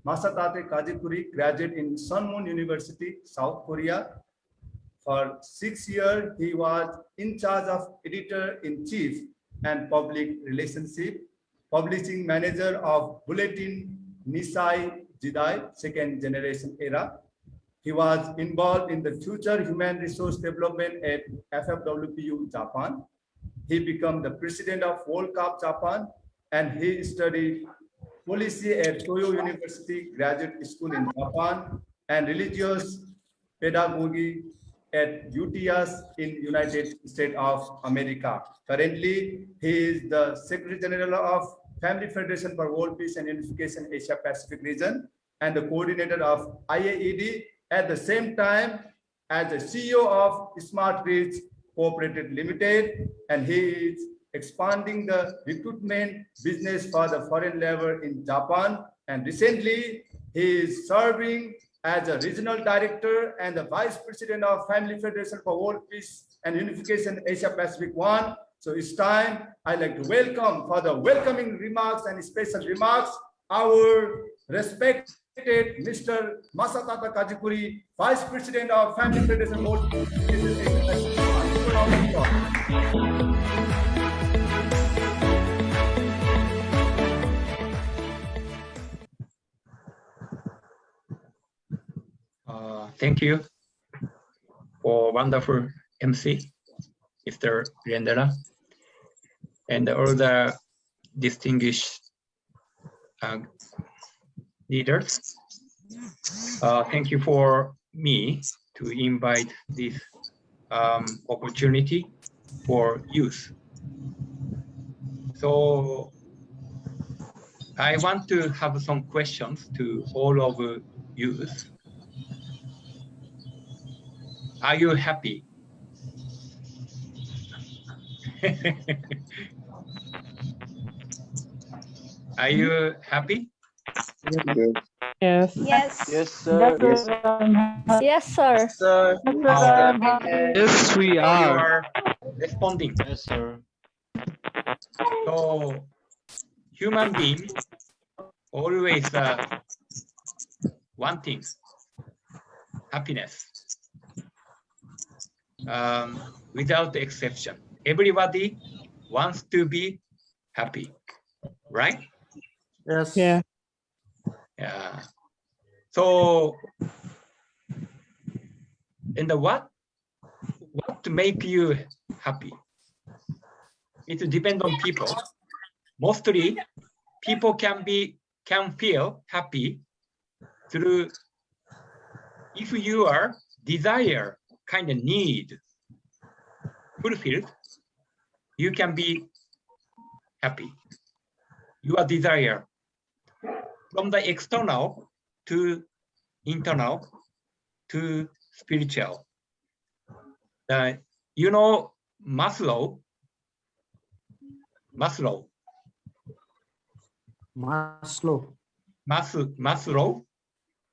Masatate Kajikuri graduated in Sun Moon University, South Korea. For 6 years, he was in charge of editor-in-chief and public relationship, publishing manager of Bulletin Nisai Jidai, second generation era. He was involved in the future human resource development at FFWPU Japan. He became the president of World Cup Japan, and he studied policy at Toyo University Graduate School in Japan and religious pedagogy at UTS in United States of America. Currently, he is the Secretary General of Family Federation for World Peace and Unification Asia Pacific region and the coordinator of IAED at the same time as the CEO of Smart Reach Cooperative Limited, and he is expanding the recruitment business for the foreign labor in Japan. And recently, he is serving as a regional director and the vice president of Family Federation for World Peace and Unification Asia Pacific 1. So it's time I'd like to welcome for the welcoming remarks and special remarks our respected Mr. Masataka Kajikuri, Vice President of Family Federation World Peace and Unification Asia Pacific 1. Thank you for wonderful MC, Mr. Rendera, and all the distinguished leaders. Thank you for me to invite this opportunity for youth. So I want to have some questions to all of youth. Are you happy? Are you happy? Yes. Yes. Yes, sir. Yes. Yes, sir. Sir. Yes, we You are. are responding. Yes, sir. So human beings always wanting happiness. Without exception, everybody wants to be happy, right? Yes. Yeah. Yeah. So, and what make you happy? It depends on people. Mostly, people can feel happy through if you are desire kind of need fulfilled, you can be happy. Your desire from the external to internal to spiritual. You know Maslow. Maslow.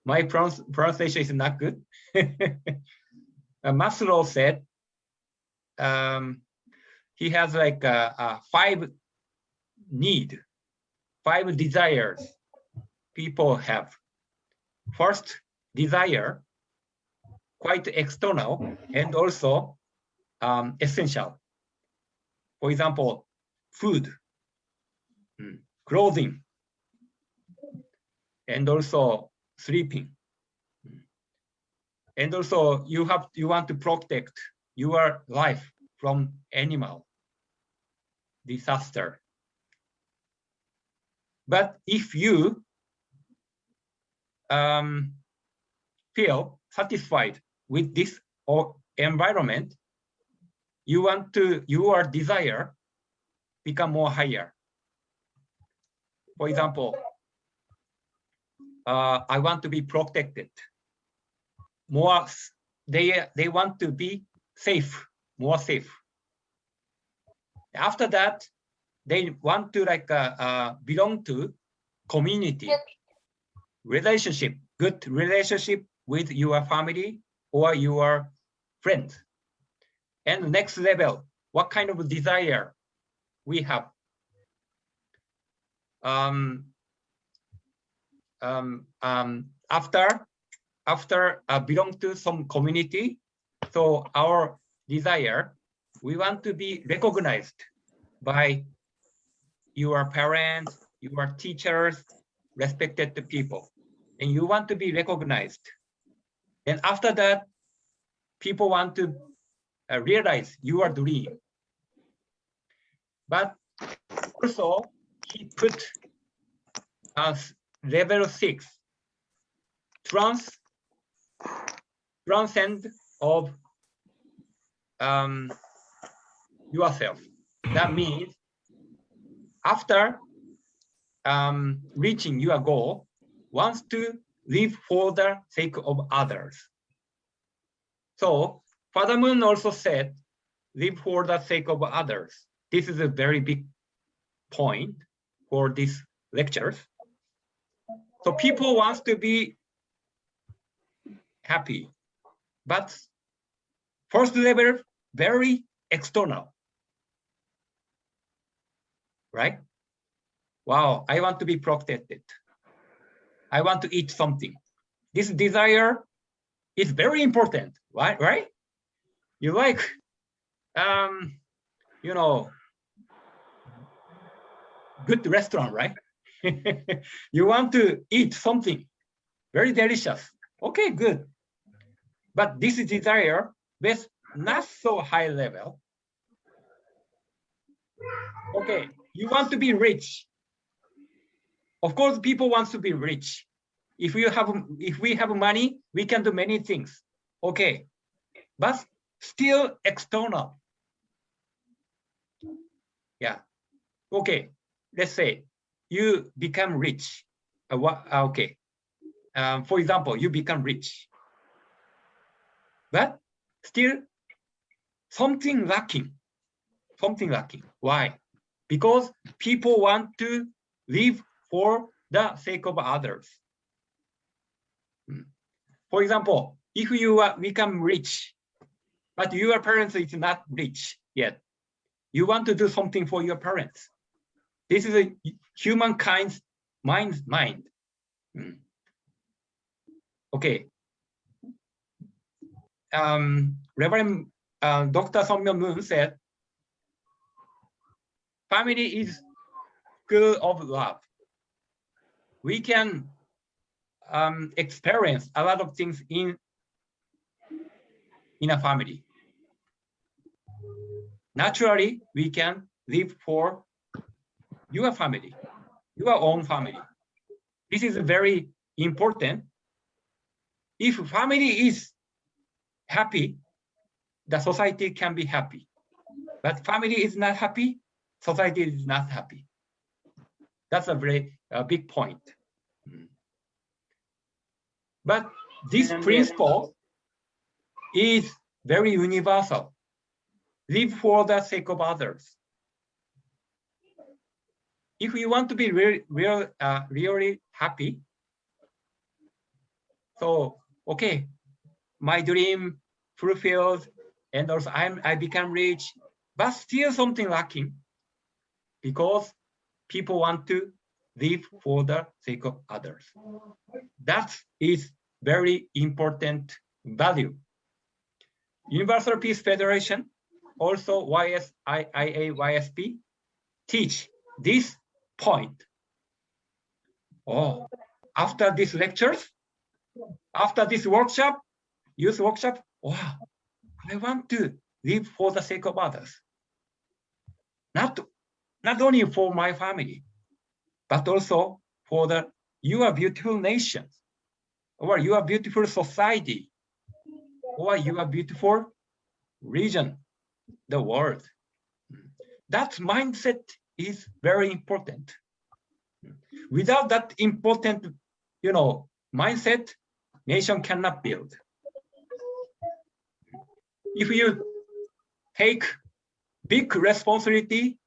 My pronunciation is not good. Maslow said he has like five desires people have. First desire, quite external and also essential. For example, food, clothing, and also sleeping. And also you want to protect your life from animal disaster. But if you feel satisfied with this environment, your desire become more higher. For example, I want to be protected. More, they want to be safe, more safe. After that, they want to belong to community, relationship, good relationship with your family or your friends. And next level, what kind of desire we have? after belong to some community, so our desire, we want to be recognized by your parents, your teachers, respected people, and you want to be recognized. And after that, people want to realize your dream. But also, he put as level 6, transcend of yourself. That means after reaching your goal, wants to live for the sake of others. So Father Moon also said, live for the sake of others. This is a very big point for these lectures. So people wants to be happy, but first level, very external, right? Wow, I want to be protected. I want to eat something. This desire is very important, right? You like, you know, good restaurant, right? You want to eat something very delicious. Okay, good. But this desire with not so high level. Okay, you want to be rich. Of course, people want to be rich. If we have money, we can do many things. Okay, but still external. Yeah. Okay. Let's say you become rich. Okay. For example, you become rich, but still something lacking. Something lacking. Why? Because people want to live for the sake of others. For example, if you become rich, but your parents is not rich yet, you want to do something for your parents. This is a humankind's mind. Okay. Reverend Dr. Sun Myung Moon said, family is school of love. We can experience a lot of things in a family. Naturally, we can live for your family, your own family. This is very important. If family is happy, the society can be happy. But family is not happy, society is not happy. That's a very big point. But this principle is very universal. Live for the sake of others. If we want to be really happy, so okay, my dream fulfilled, and also I become rich, but still something lacking, because people want to live for the sake of others. That is very important value. Universal Peace Federation, also YSP, teach this point. Oh, after these lectures, after this workshop, youth workshop, wow, I want to live for the sake of others. Not only for my family, but also for your beautiful nation, or your beautiful society, or your beautiful region, the world. That mindset is very important. Without that important, mindset, nation cannot build. If you take big responsibility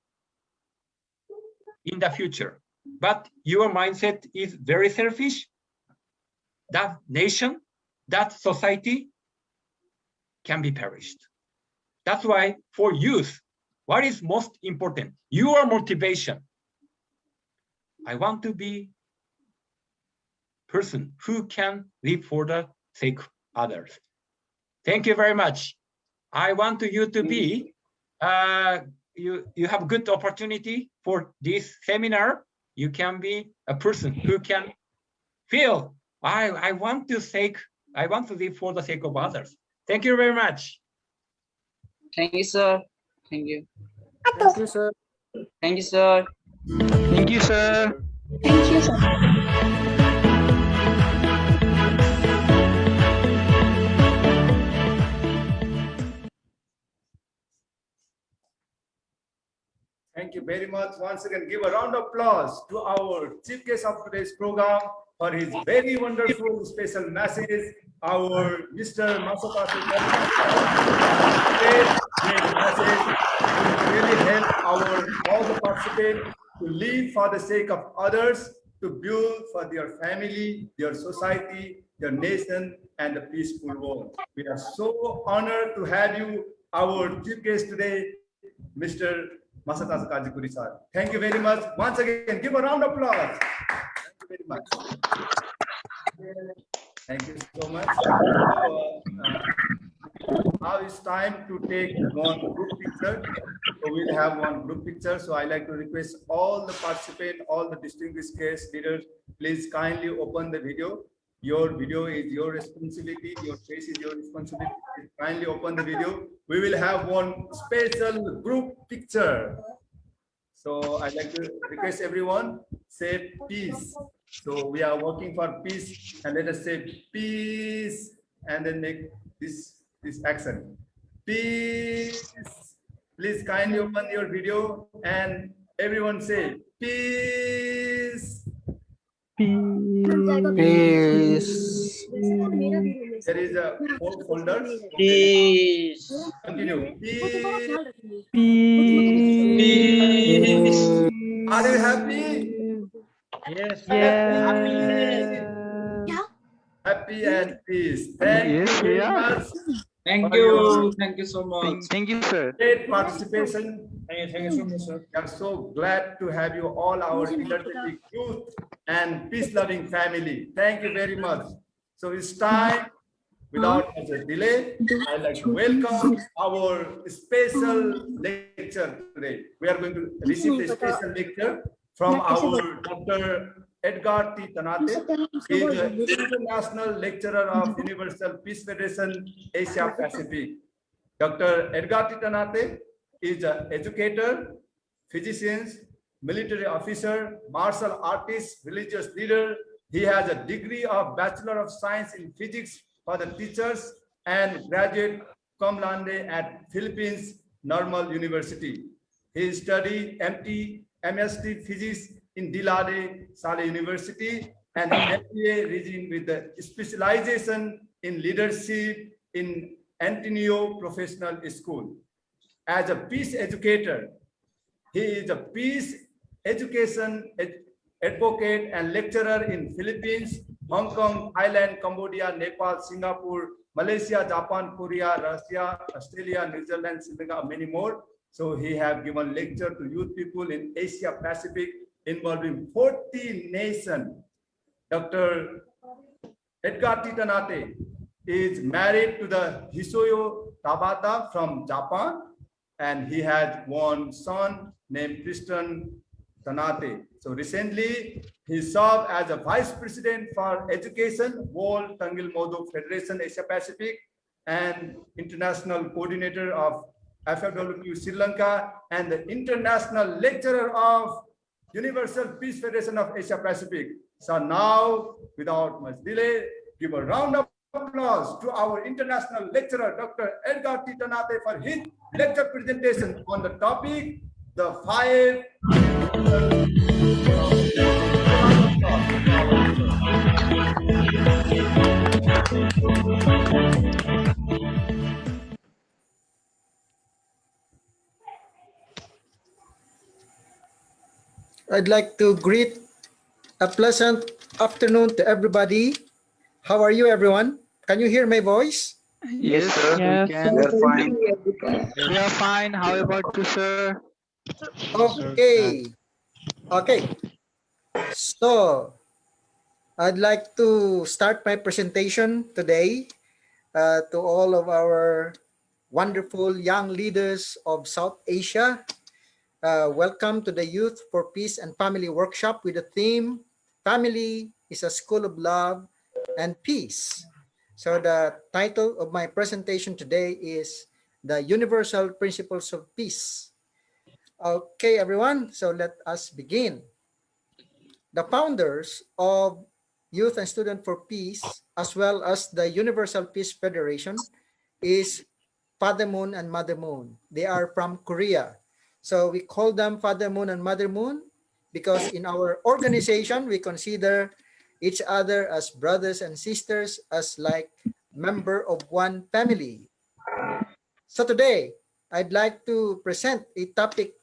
in the future, but your mindset is very selfish, that nation, that society can be perished. That's why for youth, what is most important? Your motivation. I want to be person who can live for the sake of others. Thank you very much. I want you to be, you have good opportunity for this seminar. You can be a person who can feel, I want to live for the sake of others. Thank you very much. Thank you, sir. Thank you. Thank you, sir. Thank you, sir. Thank you, sir. Thank you, sir. Thank you very much. Once again, give a round of applause to our chief guest of today's program for his very wonderful special message. Our Mr. Masataka great message to really help all the participants to live for the sake of others, to build for their family, their society, their nation, and a peaceful world. We are so honored to have you, our chief guest today, Mr. Masataka Kajikuri sir. Thank you very much. Once again, give a round of applause. Thank you very much. Thank you so much. Now it's time to take one group picture. So we'll have one group picture. So I like to request all the participants, all the distinguished guest leaders, please kindly open the video. Your video is your responsibility. Your face is your responsibility. Please kindly open the video. We will have one special group picture. So I'd like to request everyone say peace. So we are working for peace, and let us say peace, and then make this action. Peace. Please kindly open your video and everyone say peace. Peace. There is a four folders. Peace. Continue. Peace. Peace. Are you happy? Yes. Happy and peace. Thank Yes, you very we are. much. Thank you. Thank you so much. Thank you, sir. Great participation. Thank you so much, sir. We are so glad to have you all, our energetic youth and peace-loving family. Thank you very much. So it's time, without much delay, I'd like to welcome our special lecture today. We are going to receive the special lecture from our Dr. Edgar T. Tanate. He is an international lecturer of Universal Peace Federation, Asia Pacific. Dr. Edgar T. Tanate is an educator, physician, military officer, martial artist, religious leader. He has a degree of Bachelor of Science in Physics for the teachers and graduate cum laude at Philippines Normal University. He studied MSc Physics in Dilade Saleh University and MBA region with the specialization in leadership in Antonio Professional School. As a peace educator, he is a peace education advocate and lecturer in Philippines, Hong Kong, Thailand, Cambodia, Nepal, Singapore, Malaysia, Japan, Korea, Russia, Australia, New Zealand, Sri Lanka, many more. So he have given lecture to youth people in Asia Pacific involving 40 nations. Dr. Edgar T. Tanate is married to the Hisoyo Tabata from Japan, and he has one son named Tristan Tanate. So recently, he served as a Vice President for Education, World Tangil Modo Federation Asia Pacific, and International Coordinator of FFWQ Sri Lanka, and the International Lecturer of Universal Peace Federation of Asia Pacific. So now, without much delay, give a round of applause to our international lecturer, Dr. Edgar T. Tanate, for his lecture presentation on the topic, the 5 I'd like to greet a pleasant afternoon to everybody. How are you, everyone? Can you hear my voice? Yes, sir. Yes. We can. We're fine. We are fine. How about you, sir? Okay. Okay. So, I'd like to start my presentation today to all of our wonderful young leaders of South Asia. Welcome to the Youth for Peace and Family Workshop with the theme, Family is a School of Love and Peace. So the title of my presentation today is The Universal Principles of Peace. Okay, everyone, so let us begin. The founders of Youth and Student for Peace, as well as the Universal Peace Federation, is Father Moon and Mother Moon. They are from Korea. So we call them Father Moon and Mother Moon because in our organization, we consider each other as brothers and sisters, as like member of one family. So today, I'd like to present a topic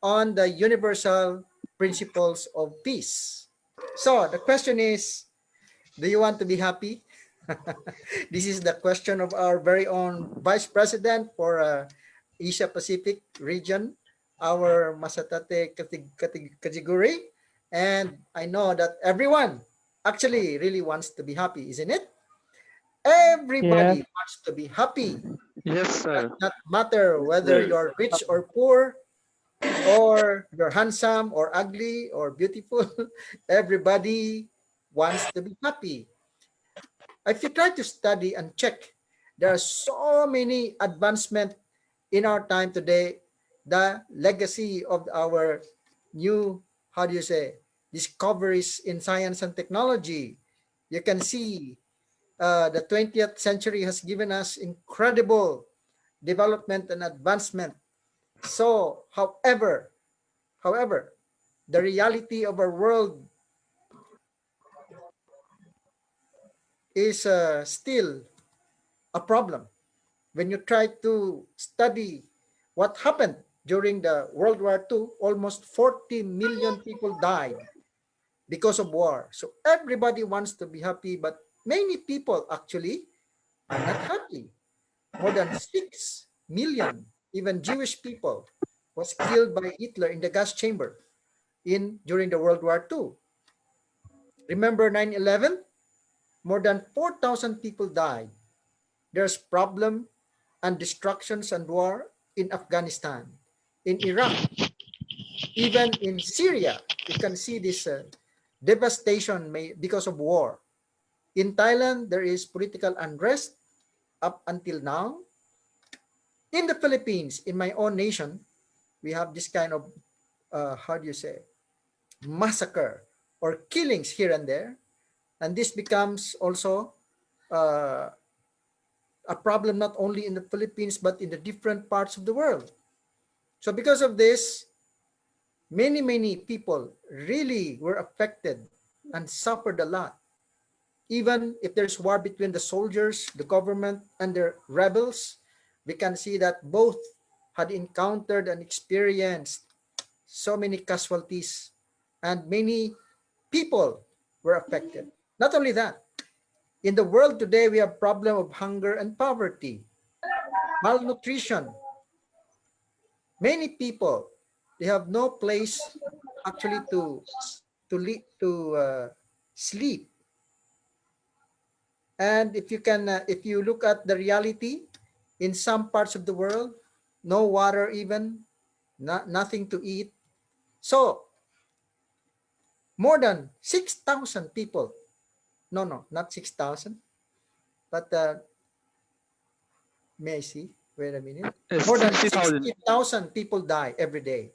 on the universal principles of peace. So the question is, do you want to be happy? This is the question of our very own Vice President for Asia Pacific region, our Masatate Kajiguri. And I know that everyone actually really wants to be happy, isn't it? Everybody wants to be happy. Yes, sir. Does not matter whether you're rich or poor, or you're handsome or ugly or beautiful. Everybody wants to be happy. If you try to study and check, there are so many advancements in our time today. The legacy of our new, how do you say, discoveries in science and technology. You can see the 20th century has given us incredible development and advancement. So, however, the reality of our world is still a problem. When you try to study what happened during the World War II, almost 40 million people died because of war. So everybody wants to be happy, but many people actually are not happy. More than 6 million, even Jewish people, was killed by Hitler in the gas chamber during the World War II. Remember 9/11? More than 4,000 people died. There's problem and destructions and war in Afghanistan, in Iraq, even in Syria. You can see this devastation because of war. In Thailand, there is political unrest up until now. In the Philippines, in my own nation, we have this kind of, how do you say, massacre or killings here and there. And this becomes also a problem not only in the Philippines, but in the different parts of the world. So because of this, many people really were affected and suffered a lot. Even if there's war between the soldiers, the government, and the rebels, we can see that both had encountered and experienced so many casualties, and many people were affected. Not only that, in the world today, we have problem of hunger and poverty, malnutrition. Many people, they have no place actually to sleep. And if you look at the reality, in some parts of the world, no water even, nothing to eat. So more than 6,000 people, no, not 6,000, but may I see? Wait a minute. It's More than 60,000. 60,000 people die every day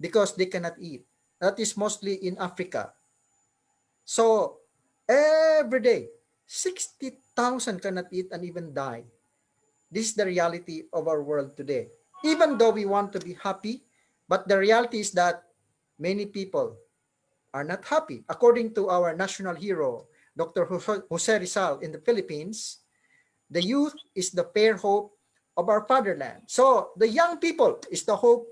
because they cannot eat. That is mostly in Africa. So every day, 60,000 cannot eat and even die. This is the reality of our world today. Even though we want to be happy, but the reality is that many people are not happy. According to our national hero, Dr. Jose Rizal in the Philippines, the youth is the fair hope of our fatherland. So the young people is the hope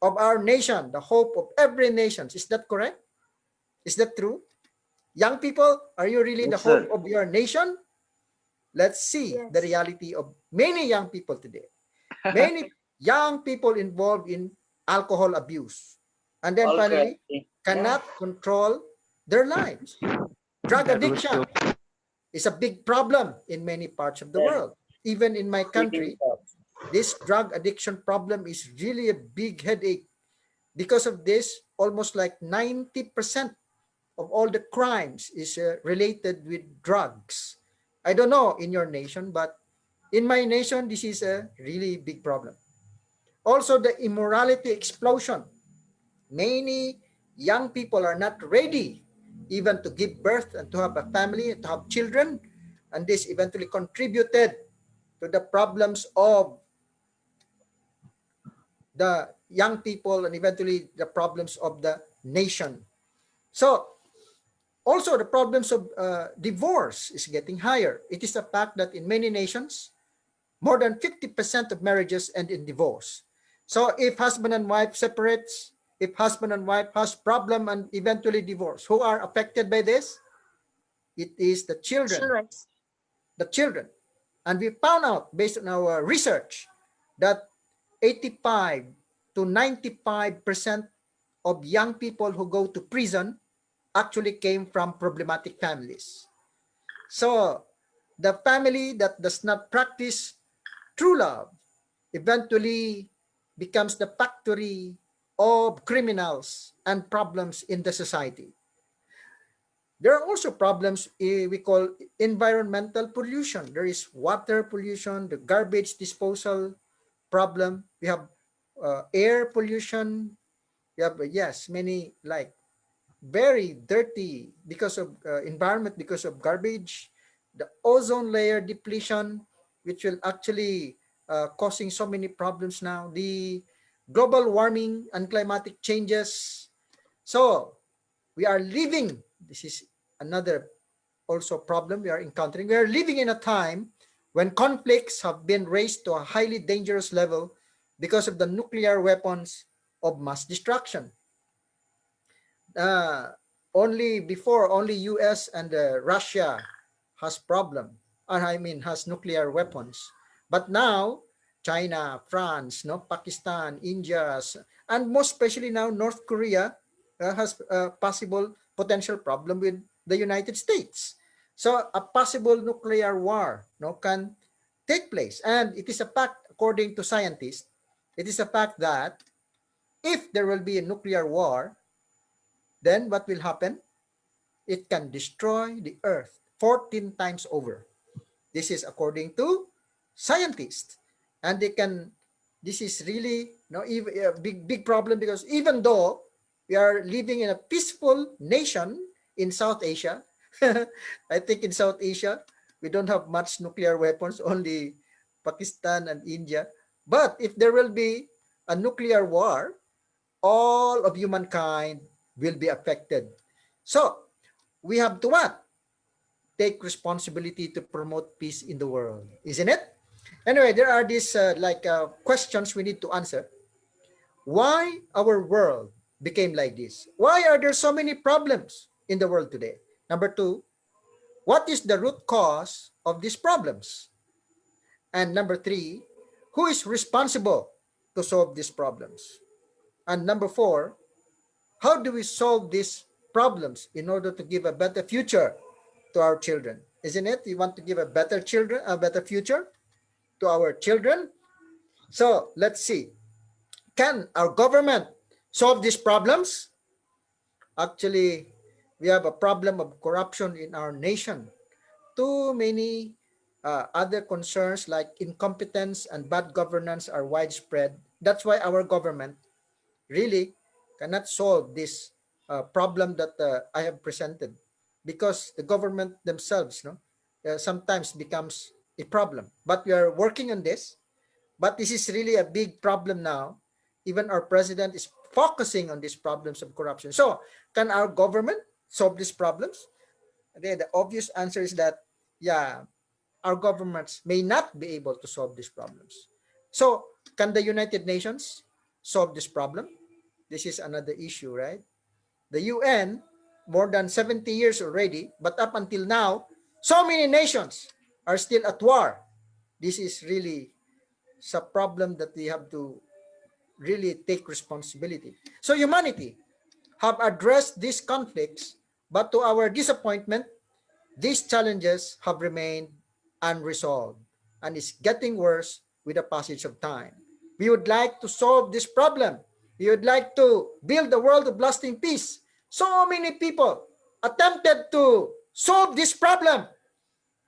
of our nation, the hope of every nation. Is that correct? Is that true? Young people, are you really the hope of your nation? Let's see the reality of many young people today. Many young people involved in alcohol abuse. And then finally, cannot control their lives. Drug That was addiction dope. is a big problem in many parts of the world. Even in my country, this drug addiction problem is really a big headache. Because of this, almost like 90% of all the crimes is related with drugs. I don't know in your nation, but in my nation, this is a really big problem. Also, the immorality explosion. Many young people are not ready even to give birth and to have a family, to have children, and this eventually contributed to the problems of the young people and eventually the problems of the nation. So also the problems of divorce is getting higher. It is a fact that in many nations, more than 50% of marriages end in divorce. So if husband and wife separates, if husband and wife has problem and eventually divorce, who are affected by this? It is the children. The children. And we found out based on our research that 85 to 95% of young people who go to prison actually came from problematic families. So the family that does not practice true love eventually becomes the factory of criminals and problems in the society. There are also problems we call environmental pollution. There is water pollution, the garbage disposal problem. We have air pollution. We have, yes, many like very dirty because of environment, because of garbage. The ozone layer depletion, which will actually causing so many problems now. The global warming and climatic changes. So we are living, this is another also problem we are encountering. We are living in a time when conflicts have been raised to a highly dangerous level because of the nuclear weapons of mass destruction. Only before, only US and Russia has problem, and I mean has nuclear weapons. But now China, France, no, Pakistan, India, and most especially now North Korea has a possible potential problem with the United States. So a possible nuclear war, no, can take place. And it is a fact, according to scientists, it is a fact that if there will be a nuclear war, then what will happen? It can destroy the earth 14 times over. This is according to scientists. And they can, this is really a big problem, because even though we are living in a peaceful nation in South Asia, I think in South Asia, we don't have much nuclear weapons, only Pakistan and India. But if there will be a nuclear war, all of humankind will be affected. So we have to what? Take responsibility to promote peace in the world, isn't it? Anyway, there are these questions we need to answer. Why our world became like this? Why are there so many problems in the world today? Number two, what is the root cause of these problems? And number three, who is responsible to solve these problems? And number four, how do we solve these problems in order to give a better future to our children? Isn't it? You want to give a better future to our children. So let's see. Can our government solve these problems? Actually, we have a problem of corruption in our nation. Too many other concerns like incompetence and bad governance are widespread. That's why our government really cannot solve this problem that I have presented, because the government themselves sometimes becomes a problem. But we are working on this. But this is really a big problem now. Even our president is focusing on these problems of corruption. So can our government solve these problems? Okay, the obvious answer is that, yeah, our governments may not be able to solve these problems. So can the United Nations solve this problem? This is another issue, right? The UN, more than 70 years already, but up until now, so many nations are still at war. This is really a problem that we have to really take responsibility. So humanity have addressed these conflicts, but to our disappointment, these challenges have remained unresolved and is getting worse with the passage of time. We would like to solve this problem. We would like to build a world of lasting peace. So many people attempted to solve this problem.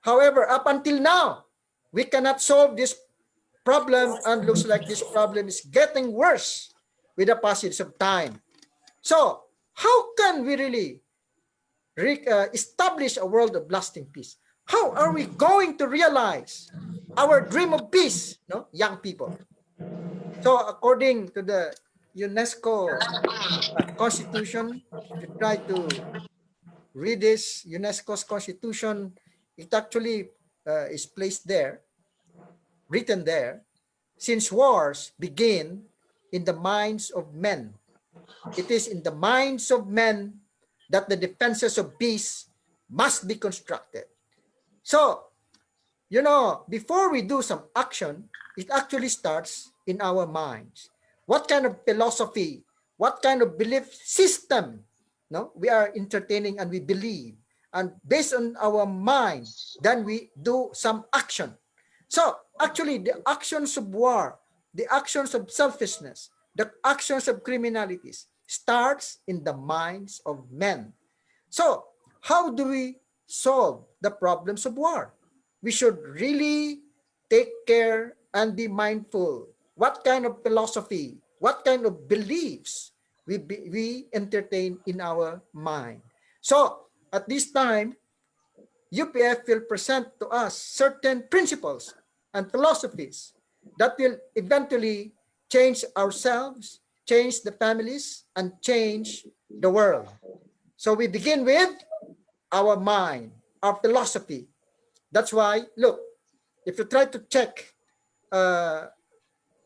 However, up until now, we cannot solve this problem, and looks like this problem is getting worse with the passage of time. So how can we really establish a world of lasting peace? How are we going to realize our dream of peace, no, young people? So according to the UNESCO Constitution, if you try to read this UNESCO's Constitution, it actually is placed there, written there, since wars begin in the minds of men. It is in the minds of men that the defenses of peace must be constructed. So, you know, before we do some action, it actually starts in our minds. What kind of philosophy, what kind of belief system, no, we are entertaining and we believe, and based on our mind, then we do some action. So actually, the actions of war, the actions of selfishness, the actions of criminalities starts in the minds of men. So how do we solve the problems of war? We should really take care and be mindful what kind of philosophy, what kind of beliefs we entertain in our mind. So at this time, UPF will present to us certain principles and philosophies that will eventually change ourselves, change the families, and change the world. So we begin with our mind, our philosophy. That's why, look, if you try to check,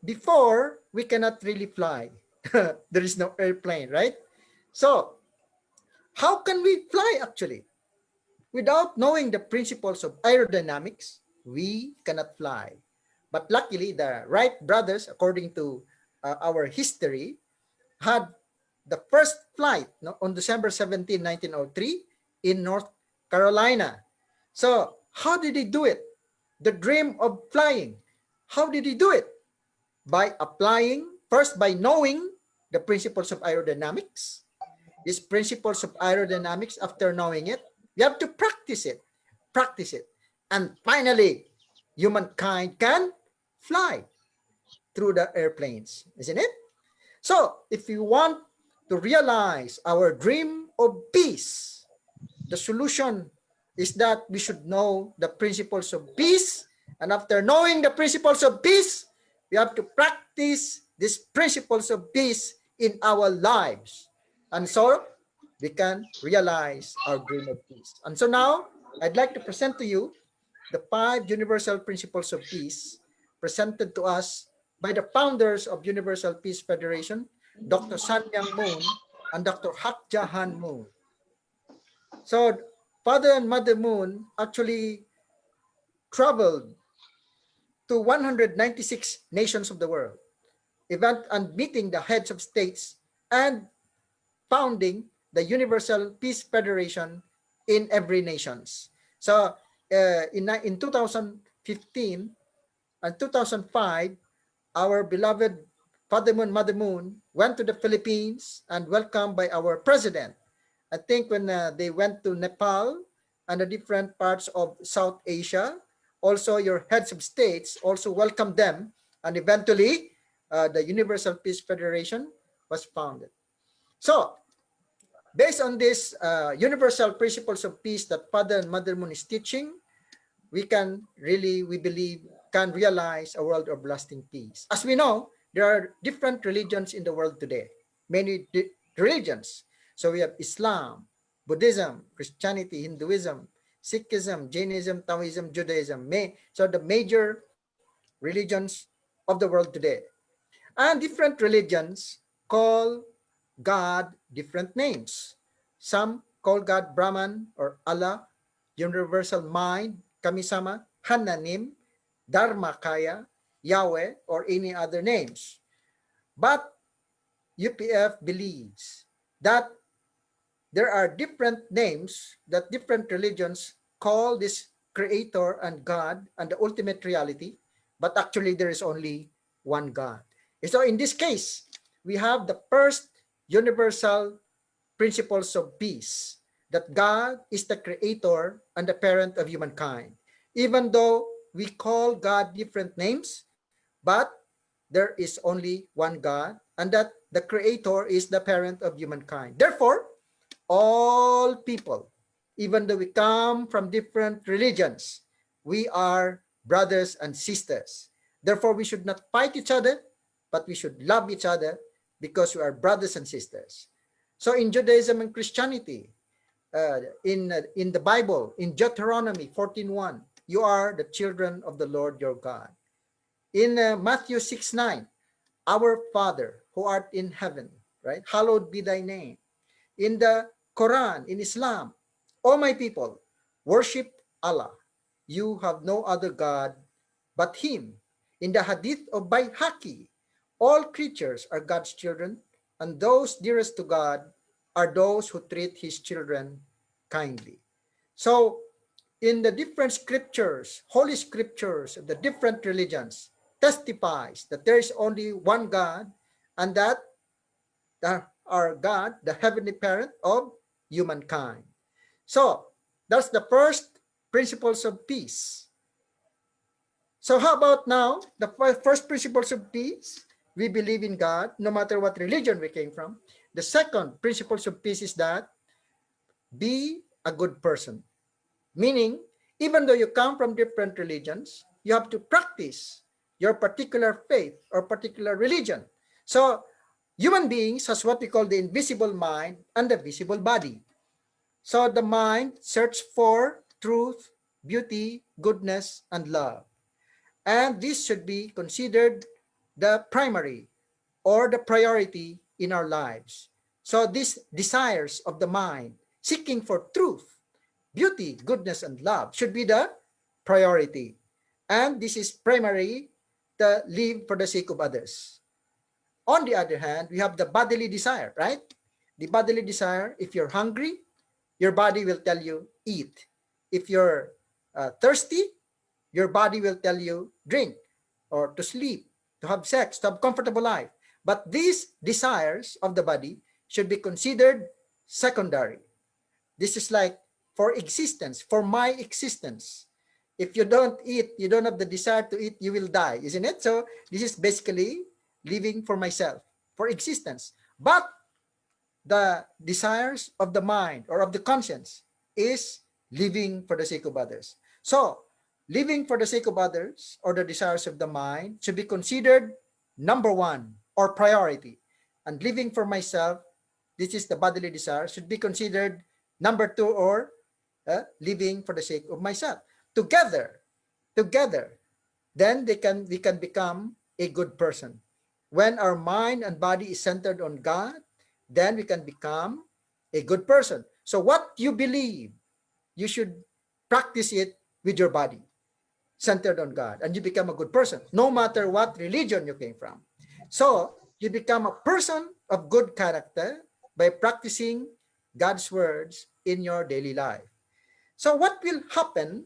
before, we cannot really fly. There is no airplane, right? So how can we fly actually? Without knowing the principles of aerodynamics, we cannot fly. But luckily, the Wright brothers, according to our history, had the first flight, no, on December 17, 1903 in North Carolina. So how did he do it? The dream of flying. How did he do it? By applying, first by knowing the principles of aerodynamics. These principles of aerodynamics, after knowing it, you have to practice it, and finally, humankind can fly through the airplanes, isn't it? So, if you want to realize our dream of peace, the solution is that we should know the principles of peace, and after knowing the principles of peace, we have to practice these principles of peace in our lives, and so we can realize our dream of peace. And so now, I'd like to present to you the 5 universal principles of peace presented to us by the founders of Universal Peace Federation, Dr. Sun Myung Moon and Dr. Hak Ja Han Moon. So Father and Mother Moon actually traveled to 196 nations of the world, event and meeting the heads of states and founding the Universal Peace Federation in every nations. So in 2015 and 2005, our beloved Father Moon, Mother Moon went to the Philippines and welcomed by our president. I think when they went to Nepal and the different parts of South Asia, also your heads of states also welcomed them, and eventually the Universal Peace Federation was founded. So based on this universal principles of peace that Father and Mother Moon is teaching, we can really, we believe, can realize a world of lasting peace. As we know, there are different religions in the world today, many religions. So we have Islam, Buddhism, Christianity, Hinduism, Sikhism, Jainism, Taoism, Judaism. So the major religions of the world today. And different religions call God different names. Some call God Brahman or Allah, Universal Mind, Kami-sama, Hananim, Dharmakaya, Yahweh, or any other names. But UPF believes that there are different names that different religions call this creator and God and the ultimate reality, but actually there is only one God. So in this case, we have the first universal principles of peace, that God is the creator and the parent of humankind. Even though we call God different names, but there is only one God, and that the creator is the parent of humankind. Therefore, all people, even though we come from different religions, we are brothers and sisters. Therefore, we should not fight each other, but we should love each other because we are brothers and sisters. So in Judaism and Christianity, in the Bible, in Deuteronomy 14:1, you are the children of the Lord your God. In Matthew 6:9, our Father who art in heaven, right? Hallowed be thy name. In the Quran, in Islam, all my people, worship Allah. You have no other God but Him. In the Hadith of Baihaqi, all creatures are God's children, and those dearest to God are those who treat His children kindly. So, in the different scriptures, holy scriptures of the different religions, testifies that there is only one God, and that our God, the heavenly parent of humankind. So that's the first principles of peace. So how about now, the first principles of peace? We believe in God, no matter what religion we came from. The second principles of peace is that be a good person. Meaning, even though you come from different religions, you have to practice your particular faith or particular religion. So human beings has what we call the invisible mind and the visible body. So the mind searches for truth, beauty, goodness, and love. And this should be considered the primary or the priority in our lives. So these desires of the mind, seeking for truth, beauty, goodness, and love should be the priority. And this is primary, to live for the sake of others. On the other hand, we have the bodily desire, right? The bodily desire, if you're hungry, your body will tell you, eat. If you're thirsty, your body will tell you, drink, or to sleep, to have sex, to have comfortable life. But these desires of the body should be considered secondary. This is like for existence, for my existence. If you don't eat, you don't have the desire to eat, you will die, isn't it? So this is basically living for myself, for existence. But the desires of the mind or of the conscience is living for the sake of others. So living for the sake of others or the desires of the mind should be considered number one or priority. And living for myself, this is the bodily desire, should be considered number two, or living for the sake of myself. Together, then we can become a good person. When our mind and body is centered on God, then we can become a good person. So what you believe, you should practice it with your body, centered on God, and you become a good person, no matter what religion you came from. So you become a person of good character by practicing God's words in your daily life. So what will happen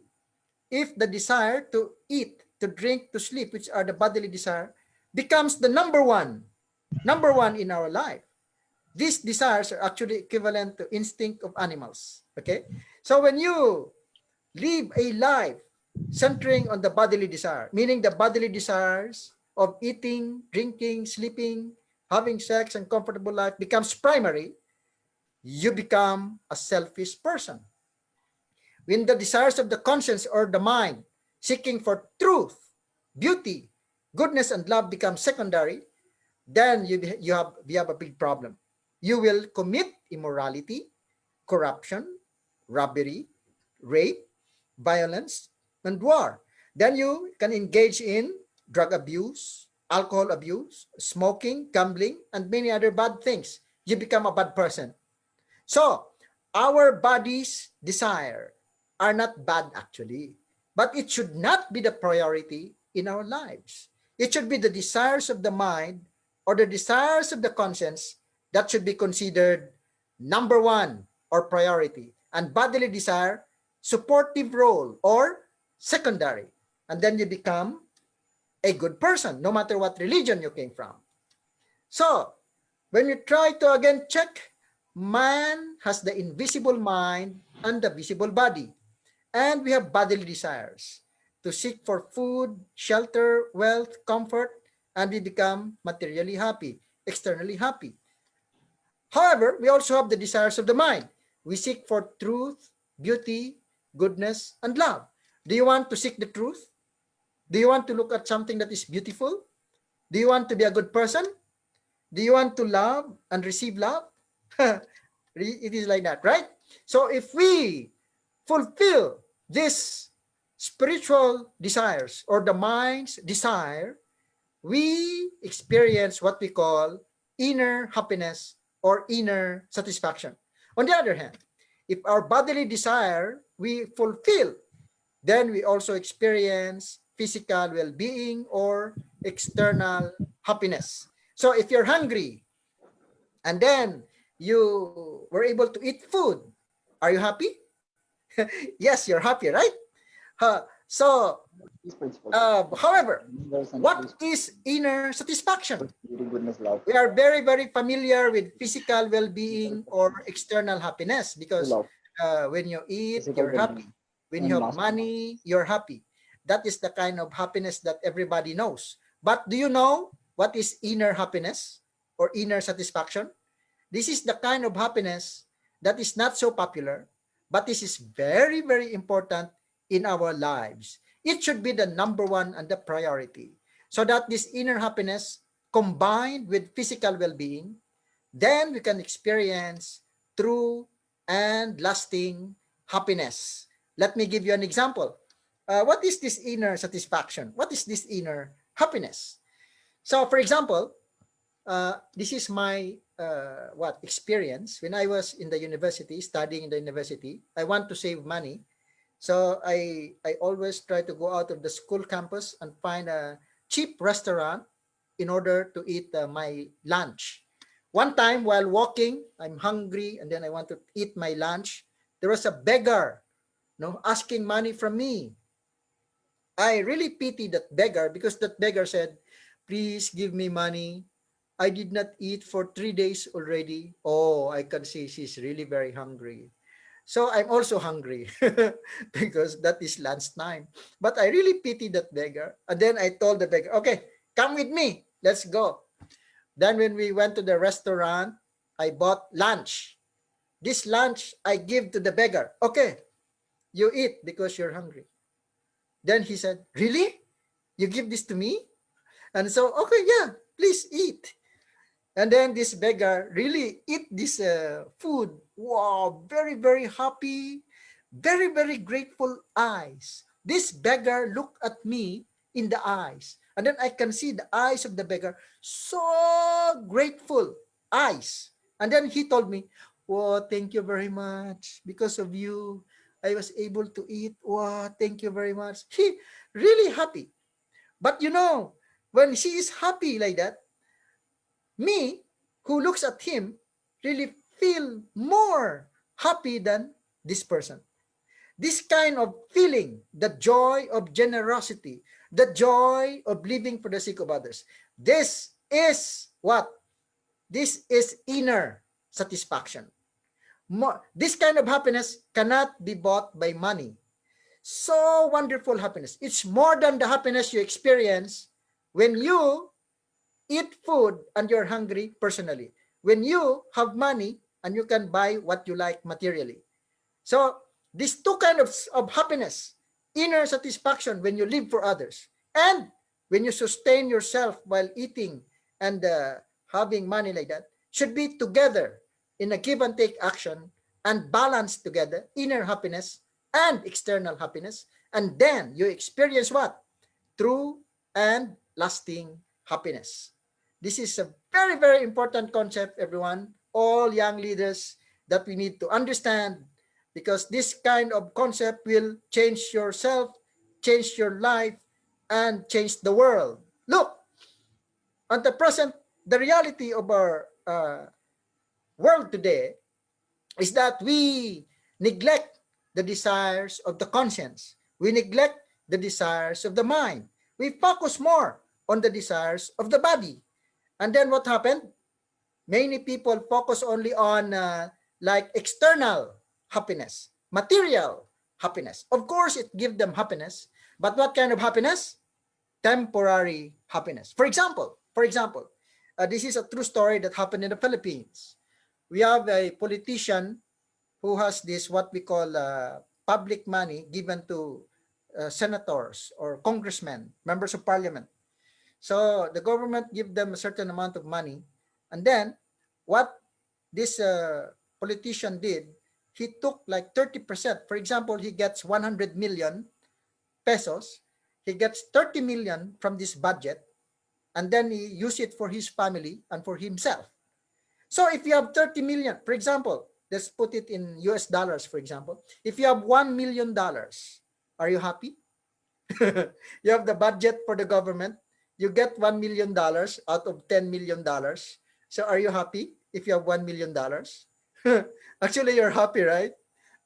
if the desire to eat, to drink, to sleep, which are the bodily desire, becomes the number one in our life? These desires are actually equivalent to instinct of animals. Okay, so when you live a life centering on the bodily desire, meaning the bodily desires of eating, drinking, sleeping, having sex, and comfortable life becomes primary, you become a selfish person. When the desires of the conscience or the mind, seeking for truth, beauty, goodness, and love become secondary, then you have a big problem. You will commit immorality, corruption, robbery, rape, violence, and war. Then you can engage in drug abuse, alcohol abuse, smoking, gambling, and many other bad things. You become a bad person. So our body's desire are not bad actually, but it should not be the priority in our lives. It should be the desires of the mind or the desires of the conscience that should be considered number one or priority. And bodily desire supportive role or secondary. And then you become a good person, no matter what religion you came from. So, when you try to again check, man has the invisible mind and the visible body. And we have bodily desires to seek for food, shelter, wealth, comfort, and we become materially happy, externally happy. However, we also have the desires of the mind. We seek for truth, beauty, goodness, and love. Do you want to seek the truth? Do you want to look at something that is beautiful? Do you want to be a good person? Do you want to love and receive love? It is like that, right? So if we fulfill this spiritual desires or the mind's desire, we experience what we call inner happiness or inner satisfaction. On the other hand, if our bodily desire we fulfill, then we also experience physical well-being or external happiness. So if you're hungry and then you were able to eat food, are you happy? Yes, you're happy, right? So, however, what is inner satisfaction? We are very, very familiar with physical well-being or external happiness because when you eat, you're happy. When you have money, you're happy. That is the kind of happiness that everybody knows. But do you know what is inner happiness or inner satisfaction? This is the kind of happiness that is not so popular, but this is very, very important in our lives. It should be the number one and the priority, so that this inner happiness combined with physical well-being, then we can experience true and lasting happiness. Let me give you an example. What is this inner satisfaction? What is this inner happiness? So, for example, this is my experience when I was in the university, studying in the university. I want to save money, so I always try to go out of the school campus and find a cheap restaurant in order to eat my lunch. One time while walking, I'm hungry and then I want to eat my lunch. There was a beggar, asking money from me. I really pity that beggar because that beggar said, "Please give me money. I did not eat for 3 days already." Oh, I can see she's really very hungry. So I'm also hungry because that is lunchtime. But I really pity that beggar. And then I told the beggar, "Okay, come with me. Let's go." Then when we went to the restaurant, I bought lunch. This lunch I give to the beggar. "Okay, you eat because you're hungry." Then he said, "Really? You give this to me?" And so, "Okay, yeah, please eat." And then this beggar really eat this food. Wow, very, very happy, very, very grateful eyes. This beggar looked at me in the eyes. And then I can see the eyes of the beggar, so grateful eyes. And then he told me, "Wow, thank you very much. Because of you, I was able to eat. Wow, thank you very much." He really happy. But when she is happy like that, me, who looks at him, really feel more happy than this person. This kind of feeling, the joy of generosity, the joy of living for the sake of others. This is what? This is inner satisfaction. This kind of happiness cannot be bought by money. So wonderful happiness. It's more than the happiness you experience when you eat food and you're hungry personally. When you have money and you can buy what you like materially. So these two kinds of happiness, inner satisfaction when you live for others, and when you sustain yourself while eating and having money like that, should be together in a give and take action and balance together inner happiness and external happiness. And then you experience what? True and lasting happiness. This is a very, very important concept, everyone, all young leaders, that we need to understand, because this kind of concept will change yourself, change your life, and change the world. Look, at the present, the reality of our world today is that we neglect the desires of the conscience. We neglect the desires of the mind. We focus more on the desires of the body. And then what happened? Many people focus only on like external happiness, material happiness. Of course, it gives them happiness, but what kind of happiness? Temporary happiness. For example, this is a true story that happened in the Philippines. We have a politician who has this what we call public money given to senators or congressmen, members of parliament. So the government give them a certain amount of money, and then what this politician did, he took like 30%. For example, he gets 100 million pesos. He gets 30 million from this budget, and then he use it for his family and for himself. So if you have 30 million, for example, let's put it in US dollars, for example. If you have $1 million, are you happy? You have the budget for the government. You get $1 million out of $10 million. So are you happy if you have $1 million? Actually, you're happy, right?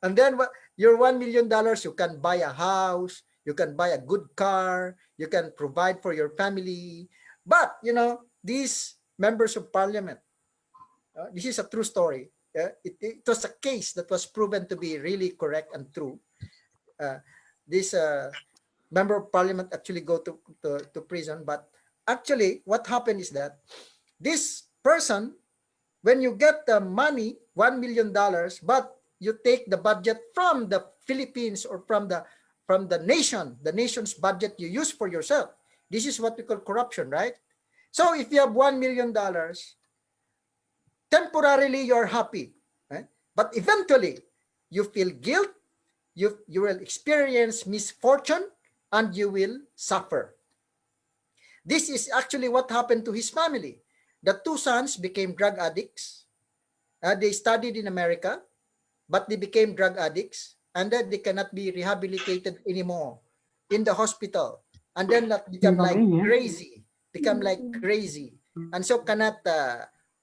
And then your $1 million, you can buy a house, you can buy a good car, you can provide for your family. But, you know, these members of parliament, this is a true story. It was a case that was proven to be really correct and true. This member of parliament actually go to prison. But actually, what happened is that this person, when you get the money, $1 million, but you take the budget from the Philippines or from the nation's budget you use for yourself. This is what we call corruption, right? So if you have $1 million, temporarily you're happy, right? But eventually you feel guilt, you will experience misfortune, and you will suffer. This is actually what happened to his family. The two sons became drug addicts. They studied in America, but they became drug addicts, and then they cannot be rehabilitated anymore in the hospital, and then become like crazy, and so cannot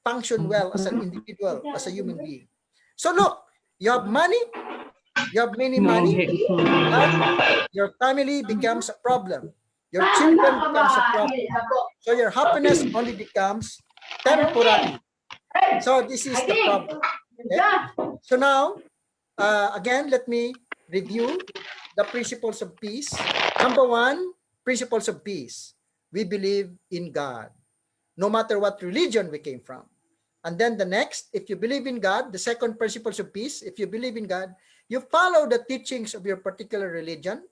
function well as an individual, as a human being. So look, you have money, you have many money, but your family becomes a problem. Your children becomes a problem. So your happiness only becomes temporary. So this is the problem. Okay? So now, again, let me review the principles of peace. Number one, principles of peace. We believe in God, no matter what religion we came from. And then the next, if you believe in God, the second principles of peace, if you believe in God, you follow the teachings of your particular religion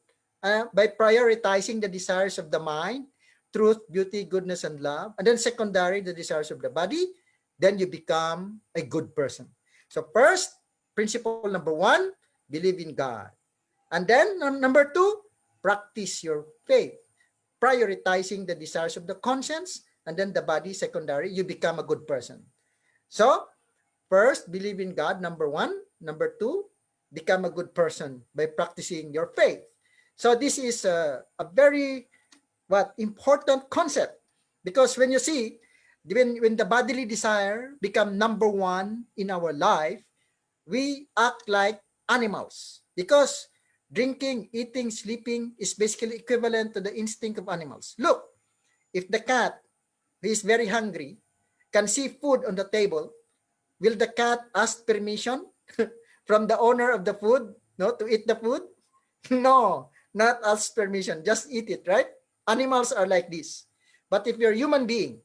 by prioritizing the desires of the mind, truth, beauty, goodness, and love. And then secondary, the desires of the body. Then you become a good person. So first, principle number one, believe in God. And then number two, practice your faith, prioritizing the desires of the conscience, and then the body, secondary, you become a good person. So first, believe in God, number one. Number two, become a good person by practicing your faith. So this is a very important concept, because when you see, when the bodily desire become number one in our life, we act like animals, because drinking, eating, sleeping is basically equivalent to the instinct of animals. Look, if the cat, who is very hungry, can see food on the table, will the cat ask permission from the owner of the food, to eat the food? No, not ask permission, just eat it, right? Animals are like this. But if you're a human being,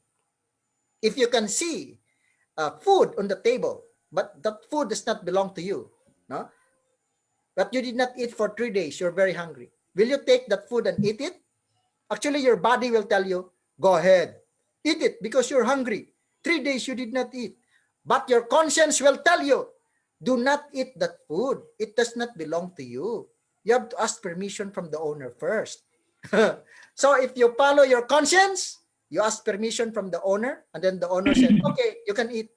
if you can see food on the table, but that food does not belong to you, no? But you did not eat for 3 days, you're very hungry. Will you take that food and eat it? Actually, your body will tell you, go ahead, eat it because you're hungry. 3 days you did not eat. But your conscience will tell you, do not eat that food. It does not belong to you. You have to ask permission from the owner first. So if you follow your conscience, you ask permission from the owner, and then the owner said, okay, you can eat.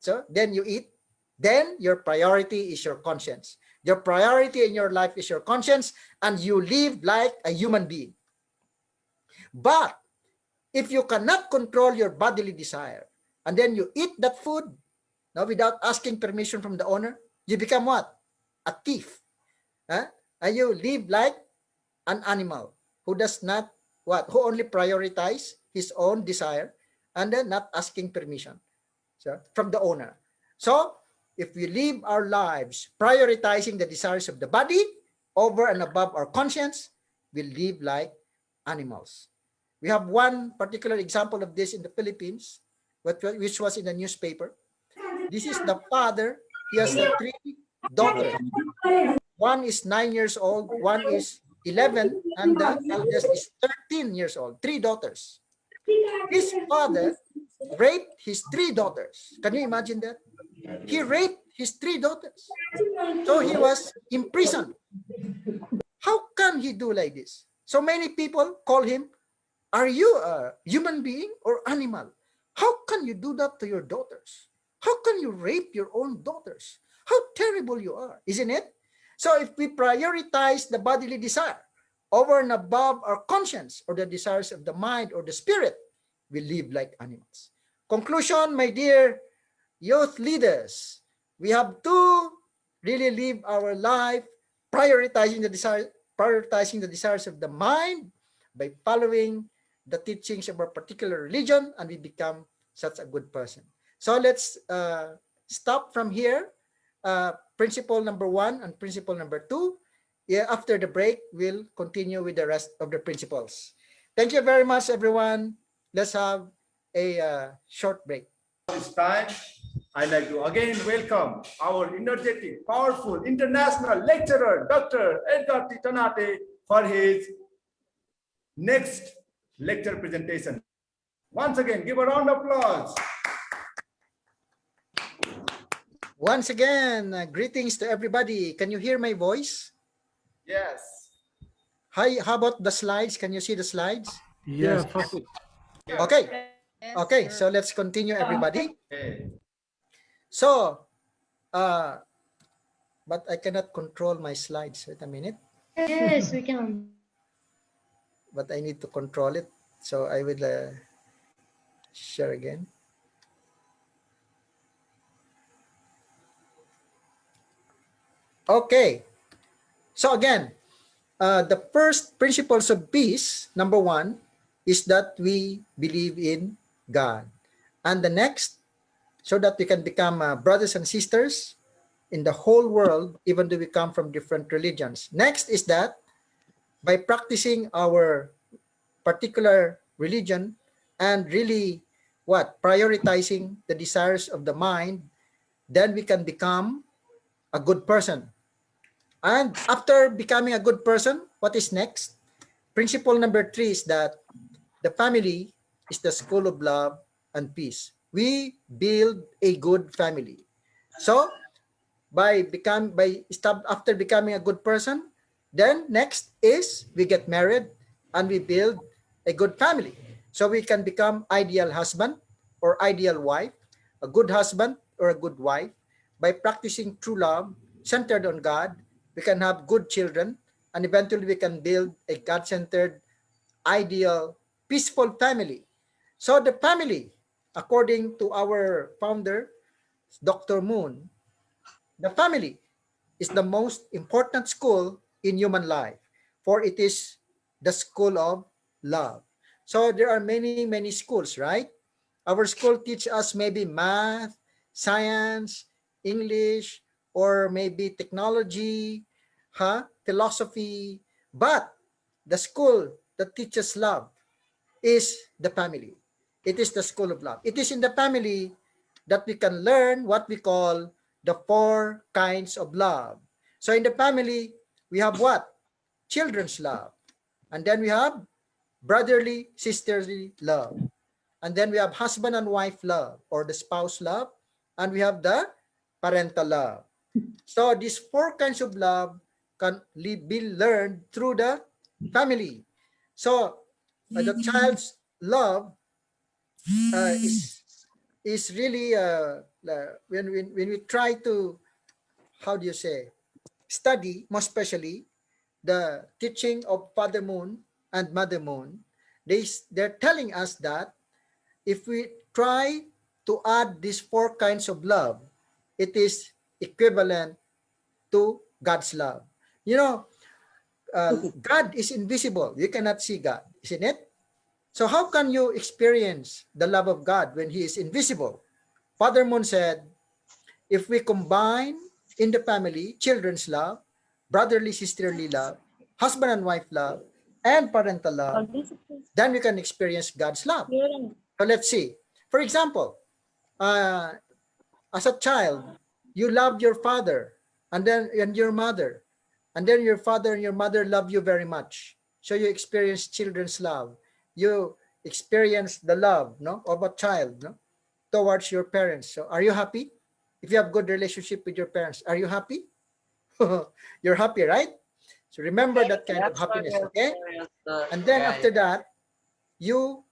So then you eat. Then your priority is your conscience. Your priority in your life is your conscience, and you live like a human being. But if you cannot control your bodily desire, and then you eat that food without asking permission from the owner, you become what? A thief. And you live like an animal who does not who only prioritize his own desire and then not asking permission from the owner. So if we live our lives prioritizing the desires of the body over and above our conscience, we live like animals. We have one particular example of this in the Philippines, which was in the newspaper. This is the father. He has 3 daughters. One is 9 years old, one is 11, and the eldest is 13 years old. 3 daughters. His father raped his 3 daughters. Can you imagine that? He raped his 3 daughters. So he was imprisoned. How can he do like this? So many people call him, are you a human being or animal? How can you do that to your daughters? How can you rape your own daughters? How terrible you are, isn't it? So if we prioritize the bodily desire over and above our conscience or the desires of the mind or the spirit, we live like animals. Conclusion, my dear youth leaders, we have to really live our life prioritizing the desires of the mind by following the teachings of our particular religion, and we become such a good person. So let's stop from here. Principle number 1 and principle number 2. Yeah, after the break, we'll continue with the rest of the principles. Thank you very much, everyone. Let's have a short break. This time, I'd like to again welcome our energetic, powerful, international lecturer, Dr. Edgar T. Tanate, for his next lecture presentation. Once again, give a round of applause. Once again, greetings to everybody. Can you hear my voice? Yes. Hi, how about the slides? Can you see the slides? Yes. Okay. Okay, so let's continue, everybody. Okay. So, but I cannot control my slides. Wait a minute. Yes, we can. But I need to control it. So I will share again. Okay. So again, the first principles of peace, number 1, is that we believe in God. And the next, so that we can become brothers and sisters in the whole world, even though we come from different religions. Next is that by practicing our particular religion and really prioritizing the desires of the mind, then we can become a good person. And after becoming a good person, what is next? Principle number 3 is that the family is the school of love and peace. We build a good family. So after becoming a good person, then next is we get married and we build a good family. So we can become ideal husband or ideal wife, a good husband or a good wife. By practicing true love centered on God, we can have good children, and eventually we can build a God-centered, ideal, peaceful family. So the family, according to our founder, Dr. Moon, the family is the most important school in human life, for it is the school of love. So there are many, many schools, right? Our school teach us maybe math, science, English, or maybe technology, philosophy. But the school that teaches love is the family. It is the school of love. It is in the family that we can learn what we call the 4 kinds of love. So in the family, we have what? Children's love. And then we have brotherly, sisterly love. And then we have husband and wife love, or the spouse love. And we have the parental love. So these 4 kinds of love can be learned through the family. So the child's love is really when we try to, how do you say, study, most especially the teaching of Father Moon and Mother Moon, they're telling us that if we try to add these 4 kinds of love, it is equivalent to God's love. You know, God is invisible. You cannot see God, isn't it? So how can you experience the love of God when He is invisible? Father Moon said, if we combine in the family children's love, brotherly sisterly love, husband and wife love, and parental love, then we can experience God's love. So let's see. For example, as a child, you love your father and your mother, and then your father and your mother love you very much. So you experience children's love. You experience the love, no, of a child, no, towards your parents. So are you happy? If you have good relationship with your parents, are you happy? You're happy, right? So remember that kind of happiness, okay? And then after that, you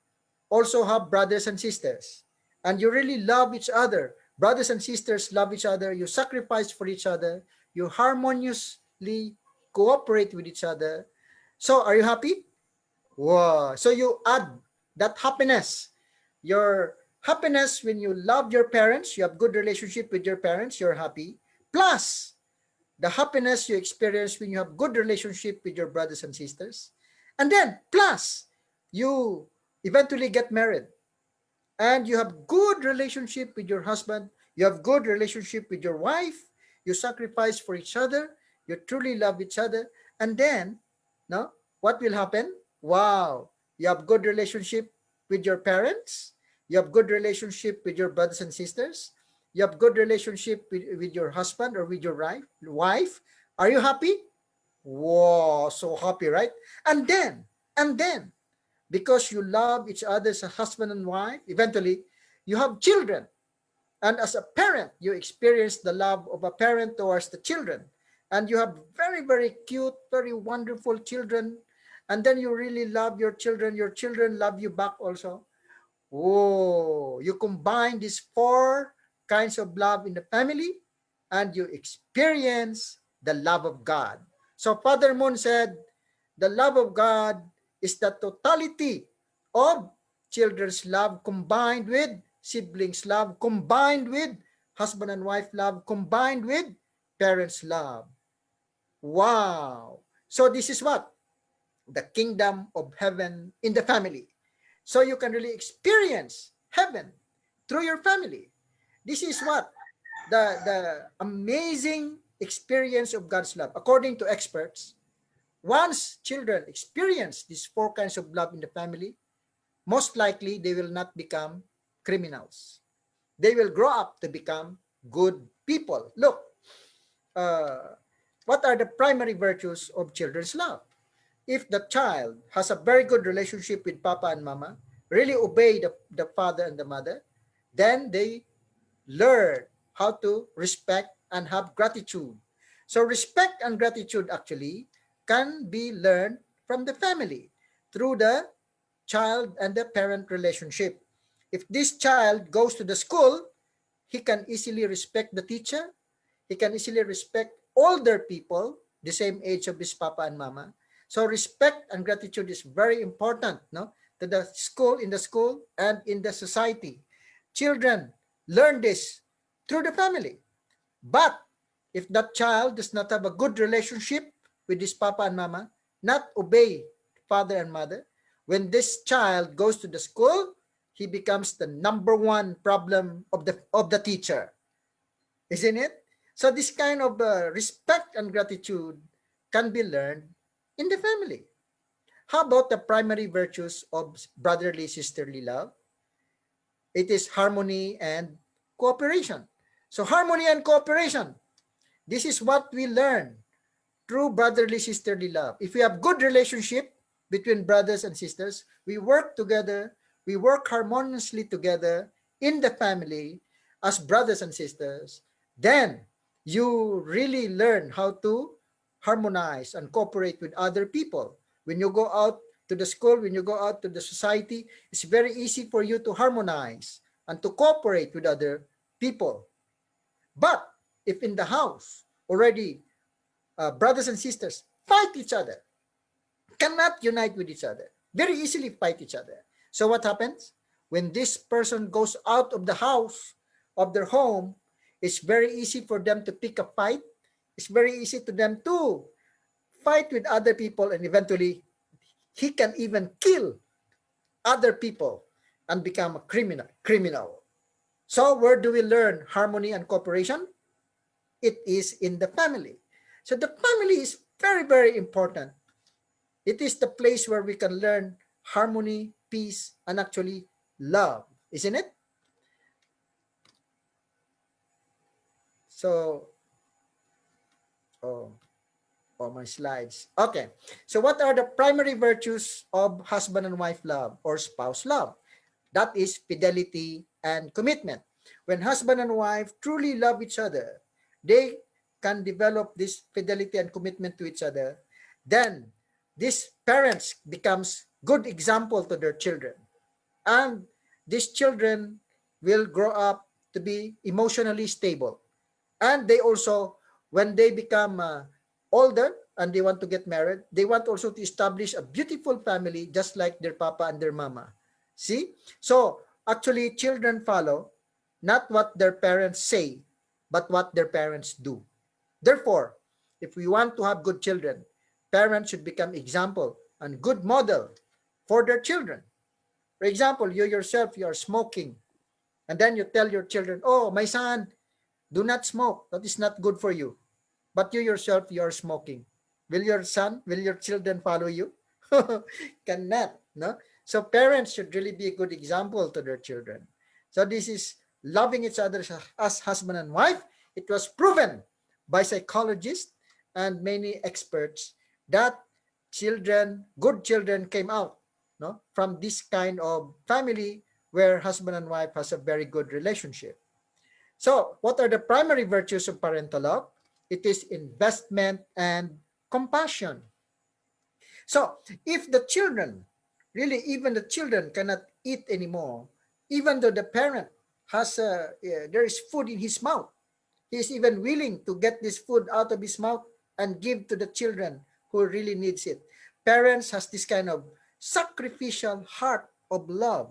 also have brothers and sisters, and you really love each other. Brothers and sisters love each other. You sacrifice for each other. You harmoniously cooperate with each other. So are you happy? Wow. So you add that happiness. Your happiness when you love your parents, you have good relationship with your parents, you're happy. Plus the happiness you experience when you have good relationship with your brothers and sisters. And then plus you eventually get married and you have good relationship with your husband, you have good relationship with your wife, you sacrifice for each other, you truly love each other, and then, no, what will happen? Wow, you have good relationship with your parents, you have good relationship with your brothers and sisters, you have good relationship with your husband or with your wife. Are you happy? Wow, so happy, right? And then, because you love each other as a husband and wife, eventually you have children. And as a parent, you experience the love of a parent towards the children. And you have very, very cute, very wonderful children. And then you really love your children love you back also. Whoa, you combine these four kinds of love in the family and you experience the love of God. So Father Moon said, the love of God is the totality of children's love combined with siblings love, combined with husband and wife love, combined with parents love. Wow. So this is what? The kingdom of heaven in the family. So you can really experience heaven through your family. This is what? The amazing experience of God's love. According to experts, once children experience these four kinds of love in the family, most likely they will not become criminals. They will grow up to become good people. Look, what are the primary virtues of children's love? If the child has a very good relationship with Papa and Mama, really obey the father and the mother, then they learn how to respect and have gratitude. So respect and gratitude actually can be learned from the family through the child and the parent relationship. If this child goes to the school, he can easily respect the teacher. He can easily respect older people, the same age of his papa and mama. So respect and gratitude is very important, no, to the school, in the school, and in the society. Children learn this through the family. But if that child does not have a good relationship with his papa and mama, not obey father and mother, when this child goes to the school, he becomes the number one problem of the teacher, isn't it? So this kind of respect and gratitude can be learned in the family. How about the primary virtues of brotherly sisterly love? It is harmony and cooperation. So harmony and cooperation, this is what we learn through brotherly sisterly love. If we have good relationship between brothers and sisters, we work together, we work harmoniously together in the family as brothers and sisters, then you really learn how to harmonize and cooperate with other people. When you go out to the school, when you go out to the society, it's very easy for you to harmonize and to cooperate with other people. But if in the house already brothers and sisters fight each other, cannot unite with each other, very easily fight each other. So what happens? When this person goes out of the house, of their home, it's very easy for them to pick a fight. It's very easy to them to fight with other people, and eventually he can even kill other people and become a criminal. So where do we learn harmony and cooperation? It is in the family. So the family is very, very important. It is the place where we can learn harmony, peace, and actually love, isn't it? So, oh, my slides. Okay. So what are the primary virtues of husband and wife love or spouse love? That is fidelity and commitment. When husband and wife truly love each other, they can develop this fidelity and commitment to each other. Then these parents becomes good example to their children. And these children will grow up to be emotionally stable. And they also, when they become older and they want to get married, they want also to establish a beautiful family just like their papa and their mama. See? So actually children follow not what their parents say, but what their parents do. Therefore, if we want to have good children, parents should become example and good model for their children. For example, you yourself, you are smoking, and then you tell your children, oh, my son, do not smoke. That is not good for you. But you yourself, you are smoking. Will your children follow you? Cannot, no? So parents should really be a good example to their children. So this is loving each other as husband and wife. It was proven by psychologists and many experts that good children came out, no, from this kind of family where husband and wife has a very good relationship. So what are the primary virtues of parental love? It is investment and compassion. So if the children, really even the children cannot eat anymore, even though the parent has there is food in his mouth, he is even willing to get this food out of his mouth and give to the children who really needs it. Parents has this kind of sacrificial heart of love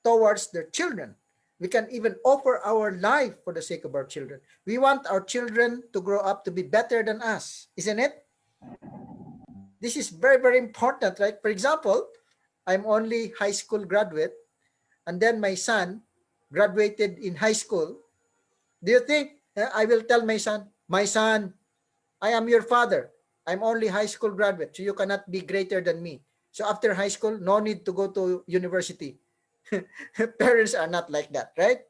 towards their children. We can even offer our life for the sake of our children. We want our children to grow up to be better than us, isn't it? This is very, very important, right? For example, I'm only high school graduate, and then my son graduated in high school. Do you think I will tell my son, I am your father. I'm only high school graduate, so you cannot be greater than me. So after high school, no need to go to university. Parents are not like that, right?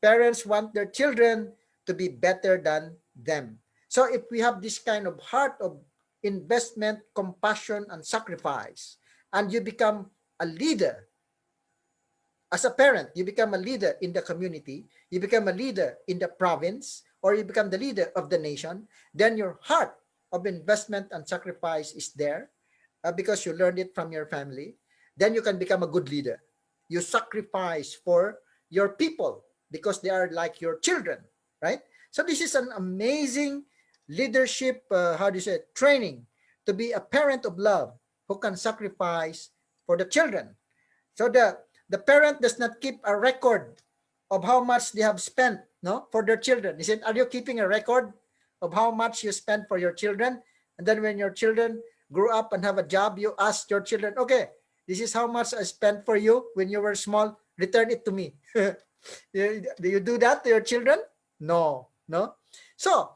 Parents want their children to be better than them. So if we have this kind of heart of investment, compassion, and sacrifice, and you become a leader, as a parent, you become a leader in the community, you become a leader in the province, or you become the leader of the nation, then your heart of investment and sacrifice is there because you learned it from your family. Then you can become a good leader. You sacrifice for your people because they are like your children, right? So this is an amazing leadership, training to be a parent of love who can sacrifice for the children. So the parent does not keep a record of how much they have spent, no, for their children. He said, are you keeping a record of how much you spent for your children? And then when your children grow up and have a job, you ask your children, okay, this is how much I spent for you when you were small. Return it to me. Do you do that to your children? No. So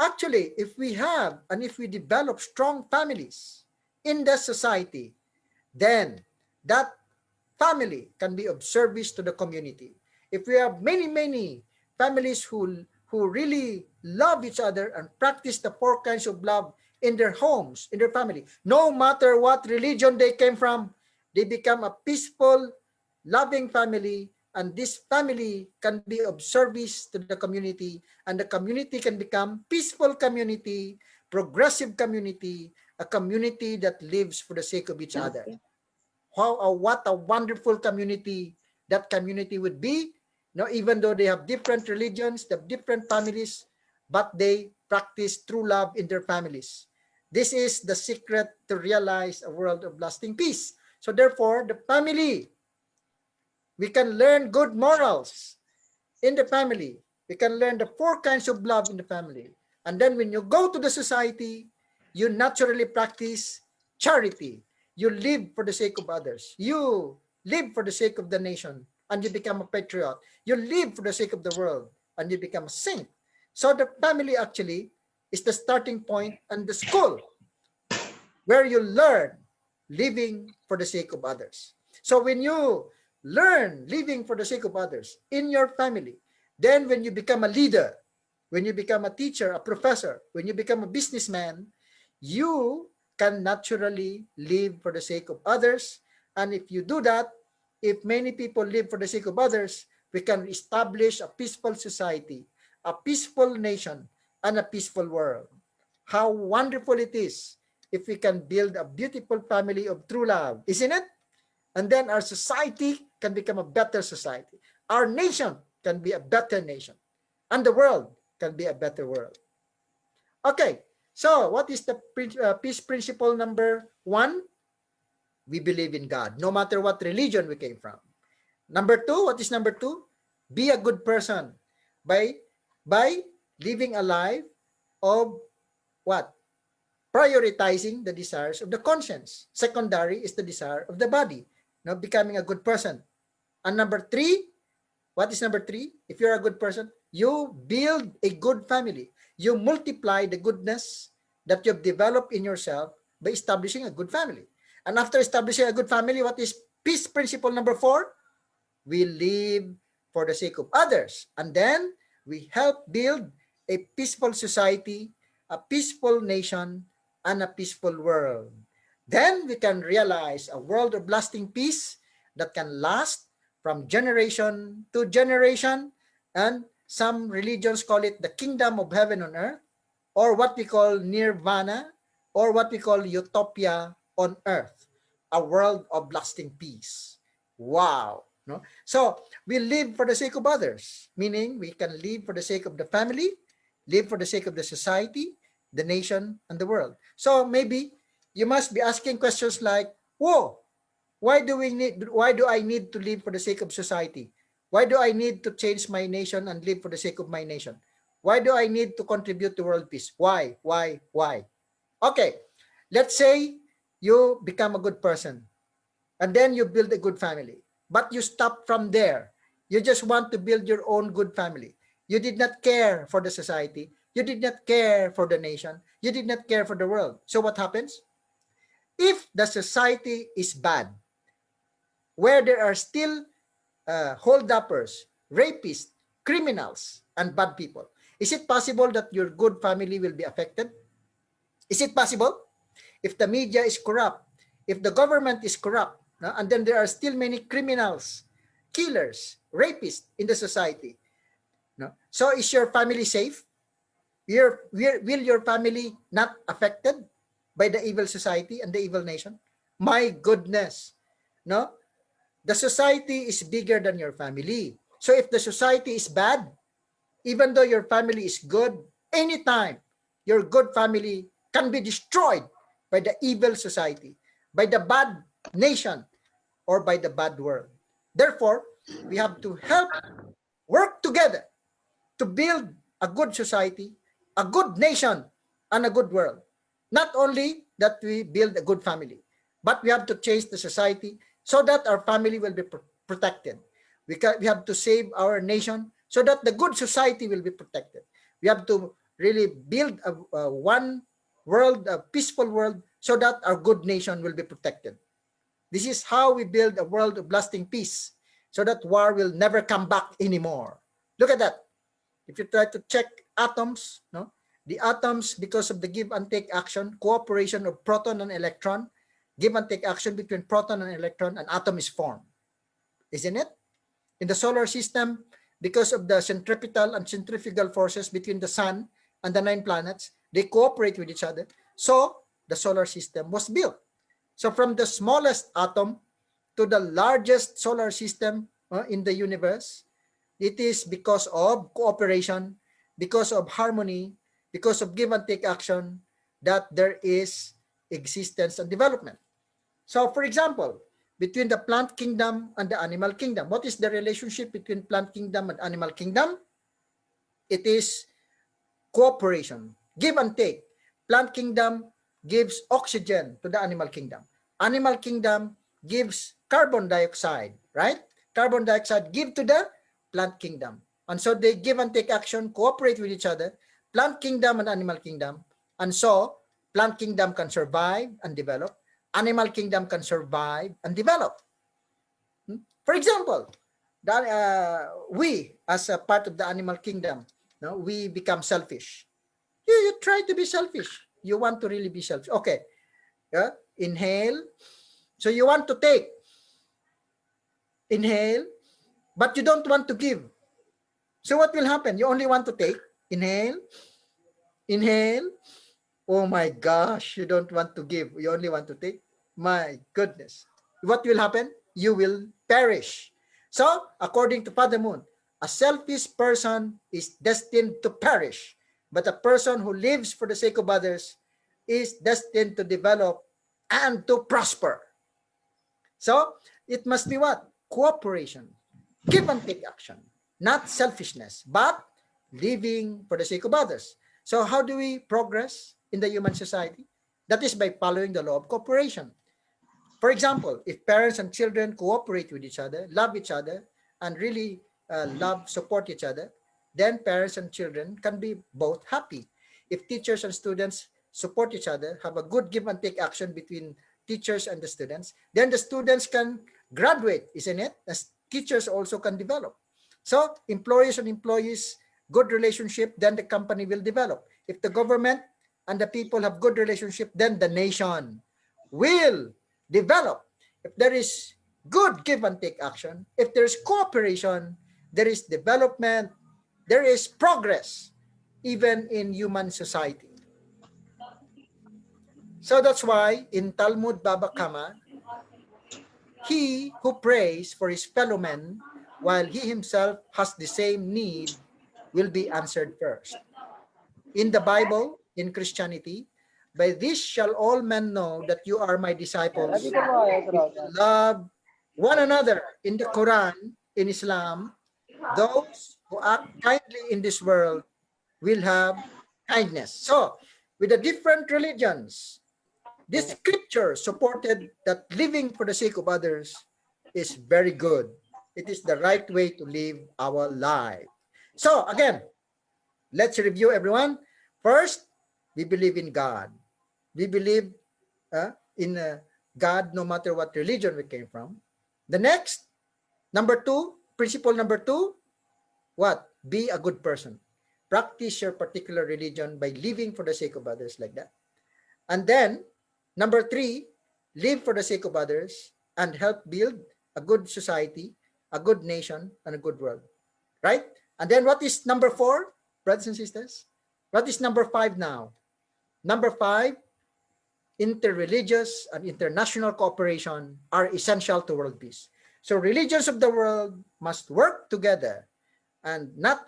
actually, if we have and if we develop strong families in the society, then that family can be of service to the community. If we have many families who really love each other and practice the 4 kinds of love in their homes, in their family, no matter what religion they came from, they become a peaceful, loving family, and this family can be of service to the community, and the community can become peaceful community, progressive community, a community that lives for the sake of each other. What a wonderful community that community would be. Even though they have different religions, they have different families, but they practice true love in their families. This is the secret to realize a world of lasting peace. So therefore, the family, we can learn good morals in the family. We can learn the 4 kinds of love in the family. And then when you go to the society, you naturally practice charity. You live for the sake of others. You live for the sake of the nation, and you become a patriot. You live for the sake of the world, and you become a saint. So the family actually is the starting point and the school where you learn living for the sake of others. So when you learn living for the sake of others in your family, then when you become a leader, when you become a teacher, a professor, when you become a businessman, you can naturally live for the sake of others. And if you do that, if many people live for the sake of others, we can establish a peaceful society, a peaceful nation, and a peaceful world. How wonderful it is if we can build a beautiful family of true love, isn't it? And then our society can become a better society. Our nation can be a better nation. And the world can be a better world. Okay, so what is the peace principle number 1? We believe in God, no matter what religion we came from. Number 2, what is number 2? Be a good person by living a life of what? Prioritizing the desires of the conscience. Secondary is the desire of the body. Now, becoming a good person. And number 3, what is number 3? If you're a good person, you build a good family. You multiply the goodness that you've developed in yourself by establishing a good family. And after establishing a good family, what is peace principle number 4? We live for the sake of others. And then we help build a peaceful society, a peaceful nation, and a peaceful world. Then we can realize a world of lasting peace that can last from generation to generation. And some religions call it the kingdom of heaven on earth, or what we call nirvana, or what we call utopia on earth, a world of lasting peace. Wow. No? So we live for the sake of others, meaning we can live for the sake of the family, live for the sake of the society, the nation, and the world. So maybe you must be asking questions like, whoa, why do I need to live for the sake of society? Why do I need to change my nation and live for the sake of my nation? Why do I need to contribute to world peace? Why? Okay, let's say you become a good person and then you build a good family, but you stop from there. You just want to build your own good family. You did not care for the society. You did not care for the nation. You did not care for the world. So what happens? If the society is bad, where there are still hold-uppers, rapists, criminals, and bad people, is it possible that your good family will be affected? Is it possible? If the media is corrupt, if the government is corrupt, and then there are still many criminals, killers, rapists in the society, so is your family safe? Will your family not affected by the evil society and the evil nation? My goodness, no? The society is bigger than your family. So if the society is bad, even though your family is good, anytime your good family can be destroyed by the evil society, by the bad nation, or by the bad world. Therefore, we have to help work together to build a good society, a good nation, and a good world. Not only that we build a good family, but we have to change the society so that our family will be protected. We have to save our nation so that the good society will be protected. We have to really build a one world, a peaceful world, so that our good nation will be protected. This is how we build a world of lasting peace, so that war will never come back anymore. Look at that. If you try to check atoms, the atoms, because of the give and take action, cooperation of proton and electron, give and take action between proton and electron, an atom is formed. Isn't it? In the solar system, because of the centripetal and centrifugal forces between the sun and the 9 planets, they cooperate with each other. So the solar system was built. So from the smallest atom to the largest solar system in the universe, it is because of cooperation, because of harmony, because of give and take action, that there is existence and development. So for example, between the plant kingdom and the animal kingdom, what is the relationship between plant kingdom and animal kingdom? It is cooperation, give and take. Plant kingdom gives oxygen to the animal kingdom. Animal kingdom gives carbon dioxide, right? Carbon dioxide give to the plant kingdom. And so they give and take action, cooperate with each other, plant kingdom and animal kingdom. And so plant kingdom can survive and develop. Animal kingdom can survive and develop. For example, we as a part of the animal kingdom, no, we become selfish. You try to be selfish. You want to really be selfish. Okay. Yeah. Inhale. So you want to take. Inhale. But you don't want to give. So what will happen? You only want to take. Inhale. Inhale. Oh my gosh. You don't want to give. You only want to take. My goodness. What will happen? You will perish. So, according to Father Moon, a selfish person is destined to perish. But a person who lives for the sake of others is destined to develop and to prosper. So, it must be what? Cooperation. Give and take action. Not selfishness, but living for the sake of others. So, how do we progress in the human society? That is by following the law of cooperation. For example, if parents and children cooperate with each other, love each other, and really support each other, then parents and children can be both happy. If teachers and students support each other, have a good give and take action between teachers and the students, then the students can graduate, isn't it? As teachers also can develop. So employers and employees, good relationship, then the company will develop. If the government and the people have good relationship, then the nation will develop. If there is good give and take action, if there is cooperation, there is development, there is progress, even in human society. So that's why in Talmud Baba Kama, he who prays for his fellow men while he himself has the same need will be answered first. In the Bible, in Christianity, by this shall all men know that you are my disciples. If you love one another. In the Quran, in Islam, those who act kindly in this world will have kindness. So, with the different religions, this scripture supported that living for the sake of others is very good. It is the right way to live our life. So, again, let's review everyone. First, we believe in God. We believe in God no matter what religion we came from. The next, principle number two, what? Be a good person. Practice your particular religion by living for the sake of others like that. And then, number three, live for the sake of others and help build a good society, a good nation, and a good world. Right? And then what is number four, brothers and sisters? What is number five now? Number five, interreligious and international cooperation are essential to world peace. So religions of the world must work together and not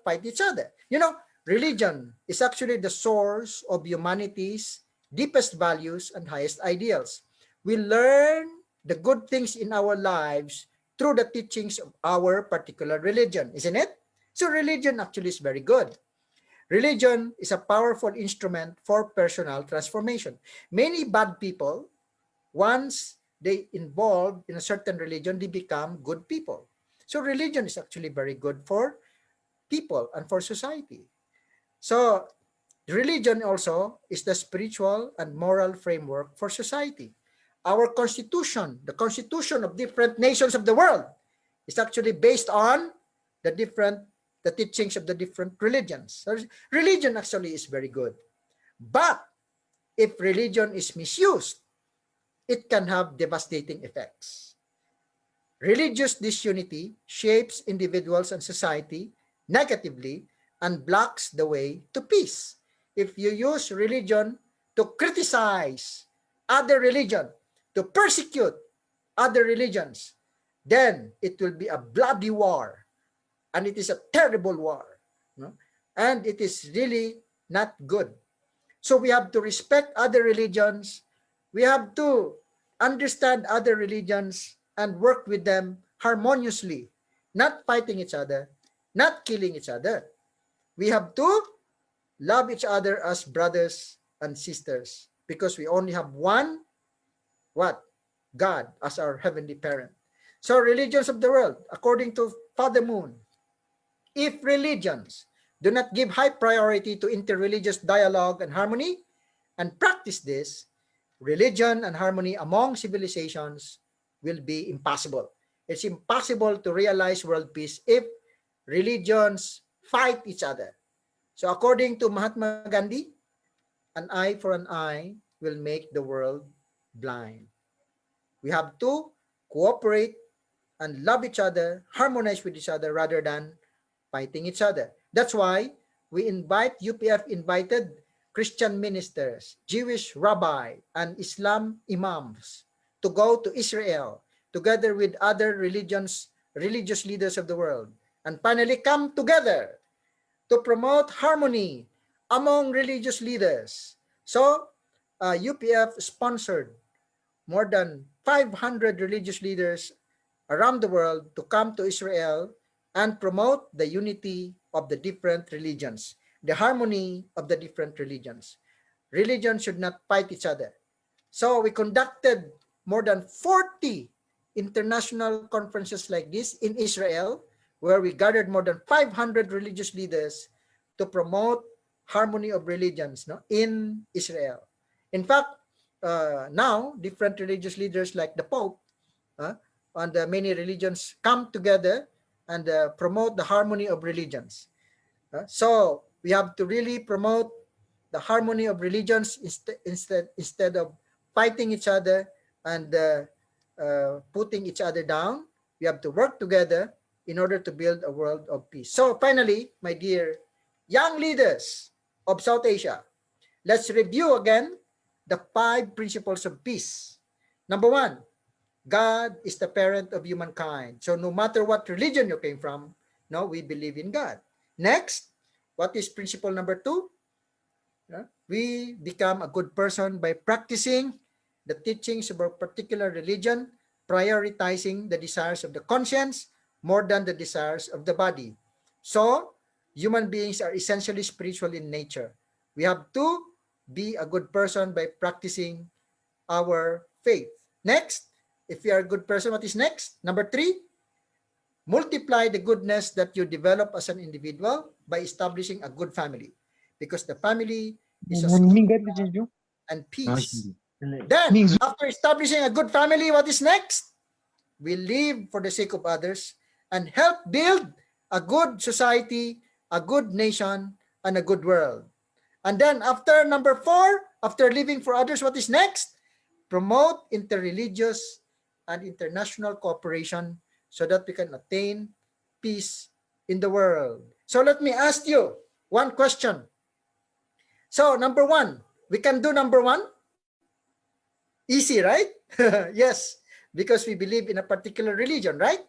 fight each other. You know, religion is actually the source of humanity's deepest values and highest ideals. We learn the good things in our lives through the teachings of our particular religion, isn't it? So religion actually is very good. Religion is a powerful instrument for personal transformation. Many bad people, once they involve in a certain religion, they become good people. So religion is actually very good for people and for society. So religion also is the spiritual and moral framework for society. Our constitution, the constitution of different nations of the world, is actually based on the teachings of the different religions. So religion actually is very good. But if religion is misused, it can have devastating effects. Religious disunity shapes individuals and society negatively and blocks the way to peace. If you use religion to criticize other religion, to persecute other religions, then it will be a bloody war. And it is a terrible war. No? And it is really not good. So we have to respect other religions. We have to understand other religions and work with them harmoniously, not fighting each other, not killing each other. We have to love each other as brothers and sisters because we only have one, what? God as our heavenly parent. So religions of the world, according to Father Moon, if religions do not give high priority to interreligious dialogue and harmony and practice this, religion and harmony among civilizations will be impossible. It's impossible to realize world peace if religions fight each other. So according to Mahatma Gandhi, an eye for an eye will make the world blind. We have to cooperate and love each other, harmonize with each other rather than fighting each other. That's why UPF invited Christian ministers, Jewish rabbi, and Islam imams to go to Israel together with other religious leaders of the world and finally come together to promote harmony among religious leaders. So UPF sponsored more than 500 religious leaders around the world to come to Israel and promote the unity of the different religions, the harmony of the different religions. Religions should not fight each other. So we conducted more than 40 international conferences like this in Israel, where we gathered more than 500 religious leaders to promote harmony of religions in Israel. In fact, now different religious leaders like the Pope and many religions come together and promote the harmony of religions. So we have to really promote the harmony of religions instead of fighting each other and putting each other down. We have to work together in order to build a world of peace. So finally, my dear young leaders of South Asia, let's review again the 5 principles of peace. Number 1, God is the parent of humankind. So no matter what religion you came from, we believe in God. Next, what is principle number 2? We become a good person by practicing the teachings of a particular religion, prioritizing the desires of the conscience more than the desires of the body. So human beings are essentially spiritual in nature. We have to be a good person by practicing our faith. Next, if you are a good person, what is next? Number 3, multiply the goodness that you develop as an individual by establishing a good family, because the family is a source and peace. Then, after establishing a good family, what is next? We live for the sake of others and help build a good society, a good nation, and a good world. And then after number 4, after living for others, what is next? Promote interreligious and international cooperation so that we can attain peace in the world. So let me ask you one question. So number 1, we can do number 1? Easy, right? Yes, because we believe in a particular religion, right?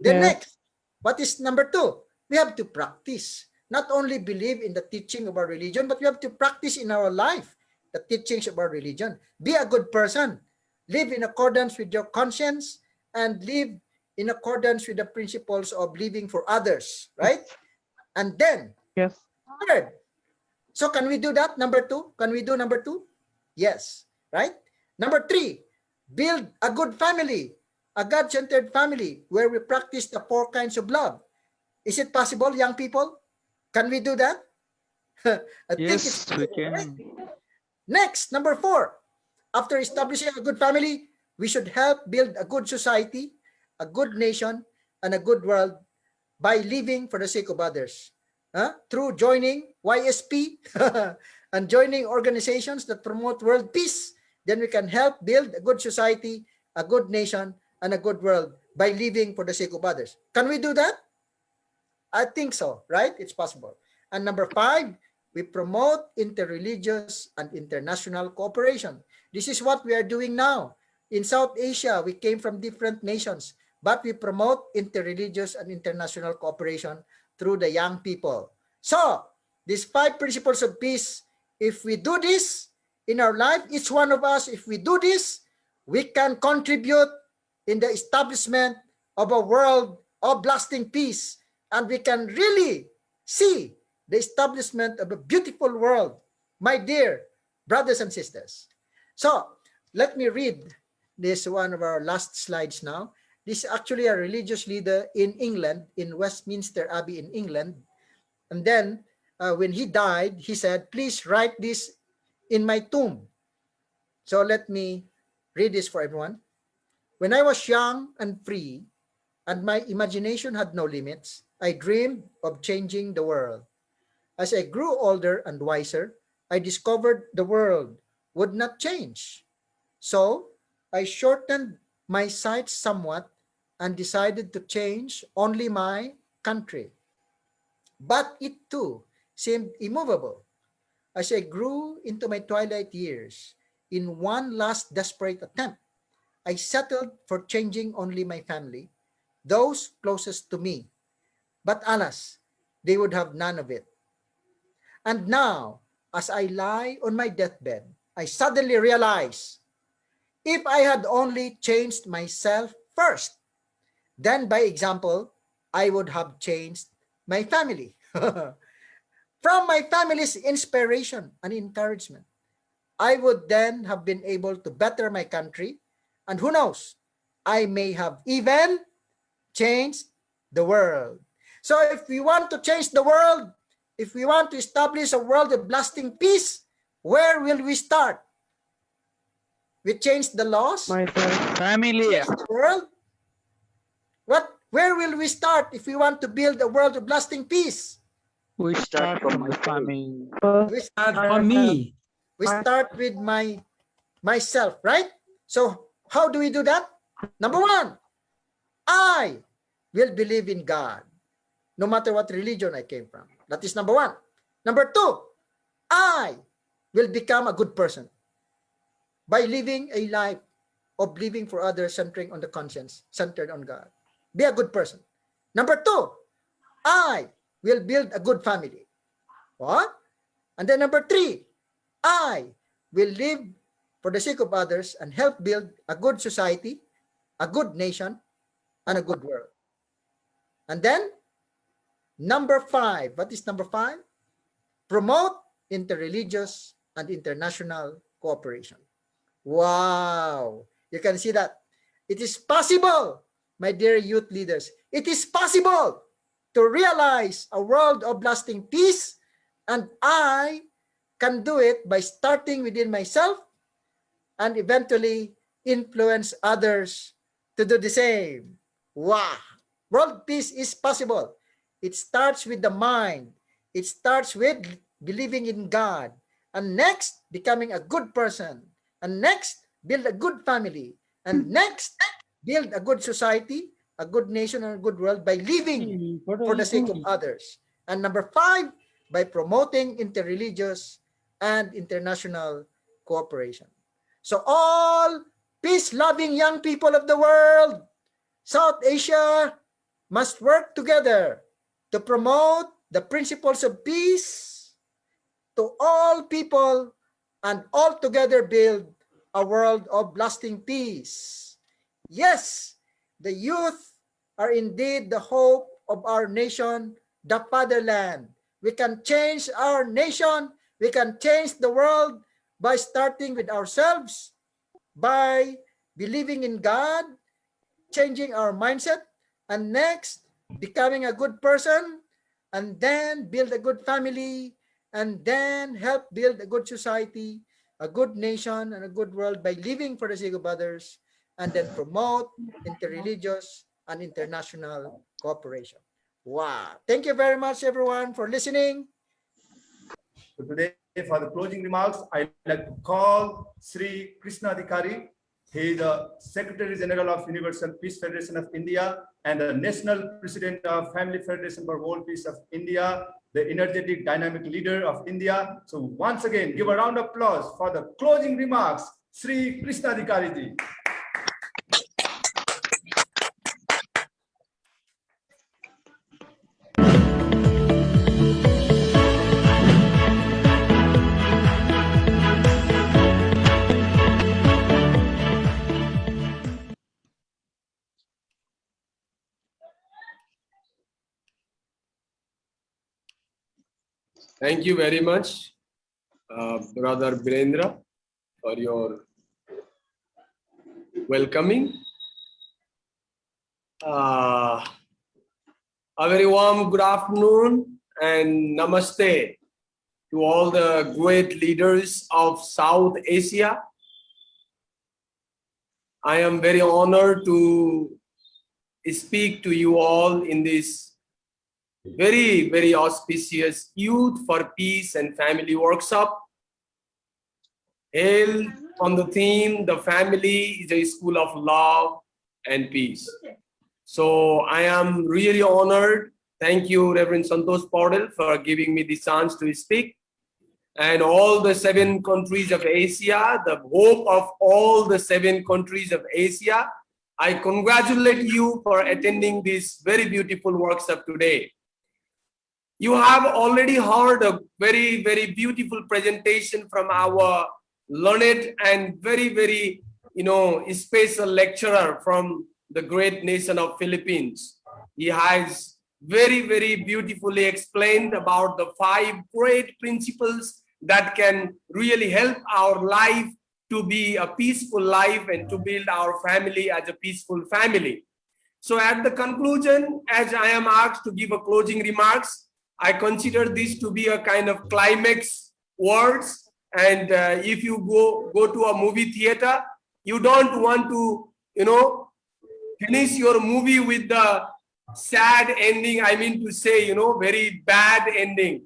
Then next, what is number 2? We have to practice. Not only believe in the teaching of our religion, but we have to practice in our life the teachings of our religion. Be a good person. Live in accordance with your conscience and live in accordance with the principles of living for others, right? And then, third. So can we do that? Number 2? Can we do number 2? Yes, right? Number 3, build a good family, a God-centered family where we practice the 4 kinds of love. Is it possible, young people? Can we do that? I think Yes, it's we possible, right? can. Next, number 4, after establishing a good family, we should help build a good society, a good nation, and a good world by living for the sake of others. Through joining YSP and joining organizations that promote world peace, then we can help build a good society, a good nation, and a good world by living for the sake of others. Can we do that? I think so, right? It's possible. And number 5, we promote interreligious and international cooperation. This is what we are doing now. In South Asia, we came from different nations, but we promote interreligious and international cooperation through the young people. So, these 5 principles of peace, if we do this in our life, each one of us, if we do this, we can contribute in the establishment of a world of lasting peace. And we can really see the establishment of a beautiful world, my dear brothers and sisters. So let me read this one of our last slides now. This is actually a religious leader in England, in Westminster Abbey in England. And then when he died, he said, please write this in my tomb. So let me read this for everyone. When I was young and free, and my imagination had no limits, I dreamed of changing the world. As I grew older and wiser, I discovered the world would not change. So I shortened my sights somewhat and decided to change only my country. But it too seemed immovable. As I grew into my twilight years, in one last desperate attempt, I settled for changing only my family, those closest to me. But alas, they would have none of it. And now, as I lie on my deathbed, I suddenly realize, if I had only changed myself first, then by example, I would have changed my family. From my family's inspiration and encouragement, I would then have been able to better my country, and who knows, I may have even changed the world. So if we want to change the world, if we want to establish a world of lasting peace, where will we start? We change the laws, My family. change the world. Where will we start if we want to build a world of lasting peace? We start from the family. We Start from me. We start with myself, right? So how do we do that? Number one, I will believe in God, no matter what religion I came from. That is number one. Number two, I will become a good person by living a life of living for others, centering on the conscience, centered on God. Be a good person. Number two, I will build a good family. What? And then number three, I will live for the sake of others and help build a good society, a good nation, and a good world. And then, number five, what is number five? Promote interreligious and international cooperation. Wow! You can see that. It is possible, my dear youth leaders. It is possible to realize a world of lasting peace, and I can do it by starting within myself and eventually influence others to do the same. Wow! World peace is possible. It starts with the mind. It starts with believing in God. And next, becoming a good person. And next, build a good family. And next, build a good society, a good nation, and a good world by living for the sake of others. And number five, by promoting interreligious and international cooperation. So all peace-loving young people of the world, South Asia must work together to promote the principles of peace to all people and all together build a world of lasting peace. Yes, the youth are indeed the hope of our nation, the fatherland. We can change our nation. We can change the world by starting with ourselves, by believing in God, changing our mindset, and next, becoming a good person, and then build a good family, and then help build a good society, a good nation, and a good world by living for the sake of others, and then promote interreligious and international cooperation. Wow. Thank you very much, everyone, for listening. So today, for the closing remarks, I'd like to call Sri Krishna Adhikari. He is the Secretary General of Universal Peace Federation of India and the National President of Family Federation for World Peace of India, the energetic, dynamic leader of India. So once again, give a round of applause for the closing remarks, Sri Krishna Adhikari ji. Thank you very much, Brother Birendra, for your welcoming. A very warm good afternoon and namaste to all the great leaders of South Asia. I am very honored to speak to you all in this very, very auspicious Youth for Peace and Family workshop, held on the theme, The Family is a School of Love and Peace. So I am really honored. Thank you, Reverend Santosh Paudel, for giving me the chance to speak. And all the 7 countries of Asia, the hope of all the 7 countries of Asia, I congratulate you for attending this very beautiful workshop today. You have already heard a very, very beautiful presentation from our learned and very, very, special lecturer from the great nation of Philippines. He has very, very beautifully explained about the 5 great principles that can really help our life to be a peaceful life and to build our family as a peaceful family. So at the conclusion, as I am asked to give a closing remarks, I consider this to be a kind of climax words. And if you go to a movie theater, you don't want to, finish your movie with the sad ending. I mean to say, very bad ending.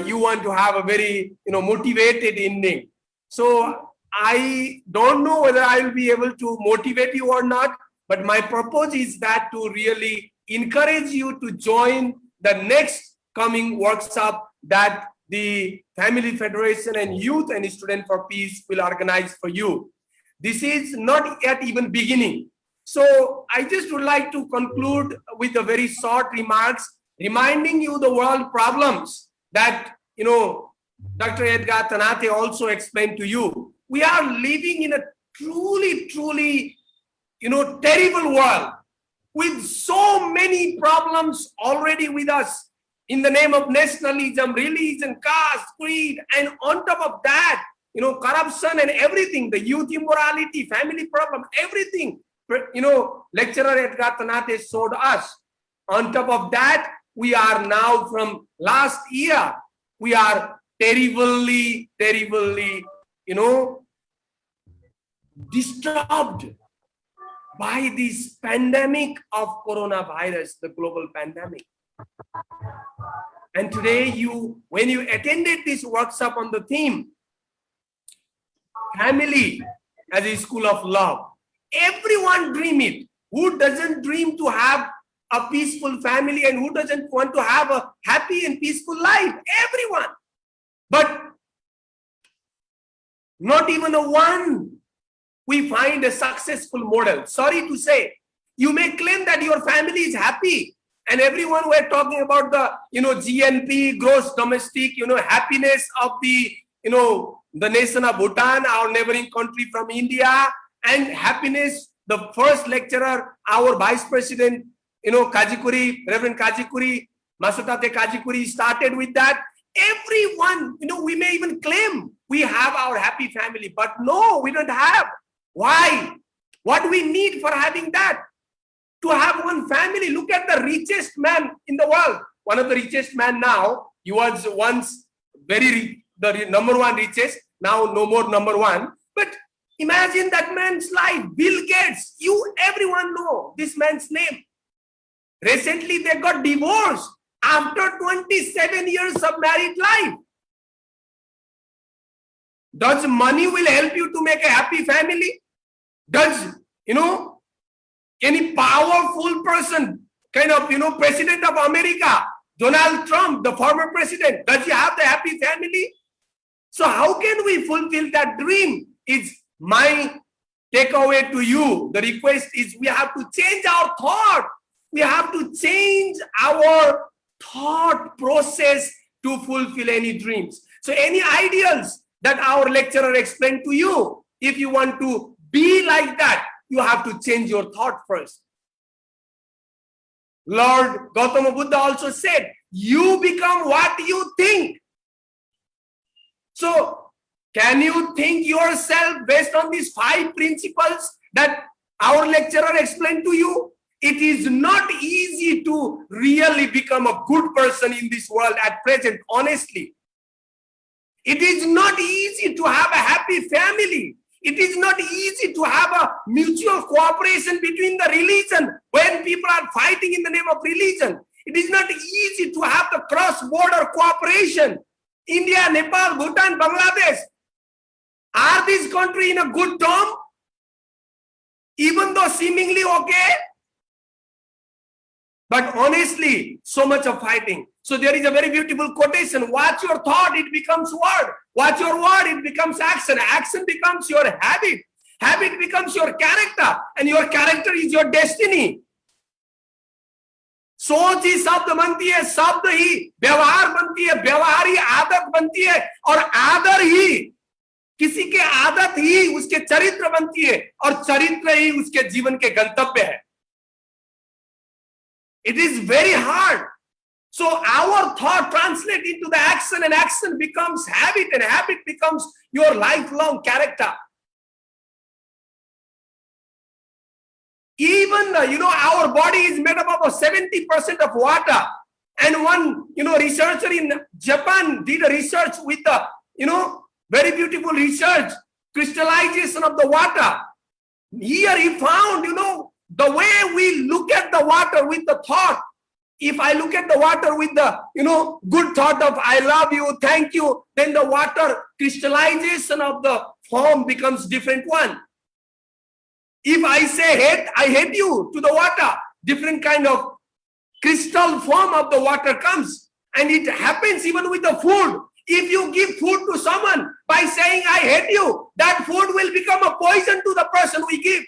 You want to have a very, motivated ending. So I don't know whether I will be able to motivate you or not, but my purpose is that to really encourage you to join the next coming workshop that the Family Federation and Youth and Student for Peace will organize for you. This is not yet even beginning. So I just would like to conclude with a very short remarks, reminding you the world problems that, Dr. Edgar Tanate also explained to you. We are living in a truly, truly, terrible world with so many problems already with us in the name of nationalism, religion, caste, creed, and on top of that, corruption and everything, the youth immorality, family problem, everything, lecturer Edgar Tanate showed us. On top of that, we are now from last year, we are terribly, disturbed by this pandemic of coronavirus, the global pandemic. And today, when you attended this workshop on the theme, family as a school of love, everyone dream it. Who doesn't dream to have a peaceful family and who doesn't want to have a happy and peaceful life? Everyone. But not even a one we find a successful model. Sorry to say, you may claim that your family is happy, and everyone were talking about the GNP, gross domestic happiness of the the nation of Bhutan, our neighboring country from India, and happiness. The first lecturer, our vice president, Kajikuri, Reverend Kajikuri, Masatate Kajikuri started with that. Everyone, we may even claim we have our happy family, but no, we don't have. Why? What do we need for having that? To have one family. Look at the richest man in the world. One of the richest man now. He was once very rich, the number 1 richest. Now no more number 1. But imagine that man's life. Bill Gates. Everyone know this man's name. Recently they got divorced after 27 years of married life. Does money will help you to make a happy family? Does, any powerful person, kind of, president of America, Donald Trump, the former president, does he have the happy family? So how can we fulfill that dream? It's my takeaway to you. The request is we have to change our thought. We have to change our thought process to fulfill any dreams. So any ideals that our lecturer explained to you, if you want to be like that, you have to change your thought first. Lord Gautama Buddha also said, you become what you think. So can you think yourself based on these 5 principles that our lecturer explained to you, it is not easy to really become a good person in this world at present, honestly. It is not easy to have a happy family. It is not easy to have a mutual cooperation between the religion when people are fighting in the name of religion. It is not easy to have the cross-border cooperation. India, Nepal, Bhutan, Bangladesh. Are these countries in a good term? Even though seemingly okay? But honestly, so much of fighting. So there is a very beautiful quotation. Watch your thought, it becomes word. Watch your word, it becomes action. Action becomes your habit. Habit becomes your character. And your character is your destiny. सोच ही शब्द बनती है, शब्द ही व्यवहार बनती है, व्यवहार ही आदत बनती है, और आदर ही किसी के आदत ही उसके चरित्र बनती है, और चरित्र ही उसके जीवन के गंतव्य है. It is very hard. So our thought translates into the action, and action becomes habit, and habit becomes your lifelong character. Even, our body is made up of 70% of water. And one, researcher in Japan did a research with the, very beautiful research, crystallization of the water. Here he found, the way we look at the water with the thought. If I look at the water with the, good thought of I love you, thank you, then the water crystallization of the form becomes different one. If I say I hate you to the water, different kind of crystal form of the water comes. And it happens even with the food. If you give food to someone by saying I hate you, that food will become a poison to the person we give.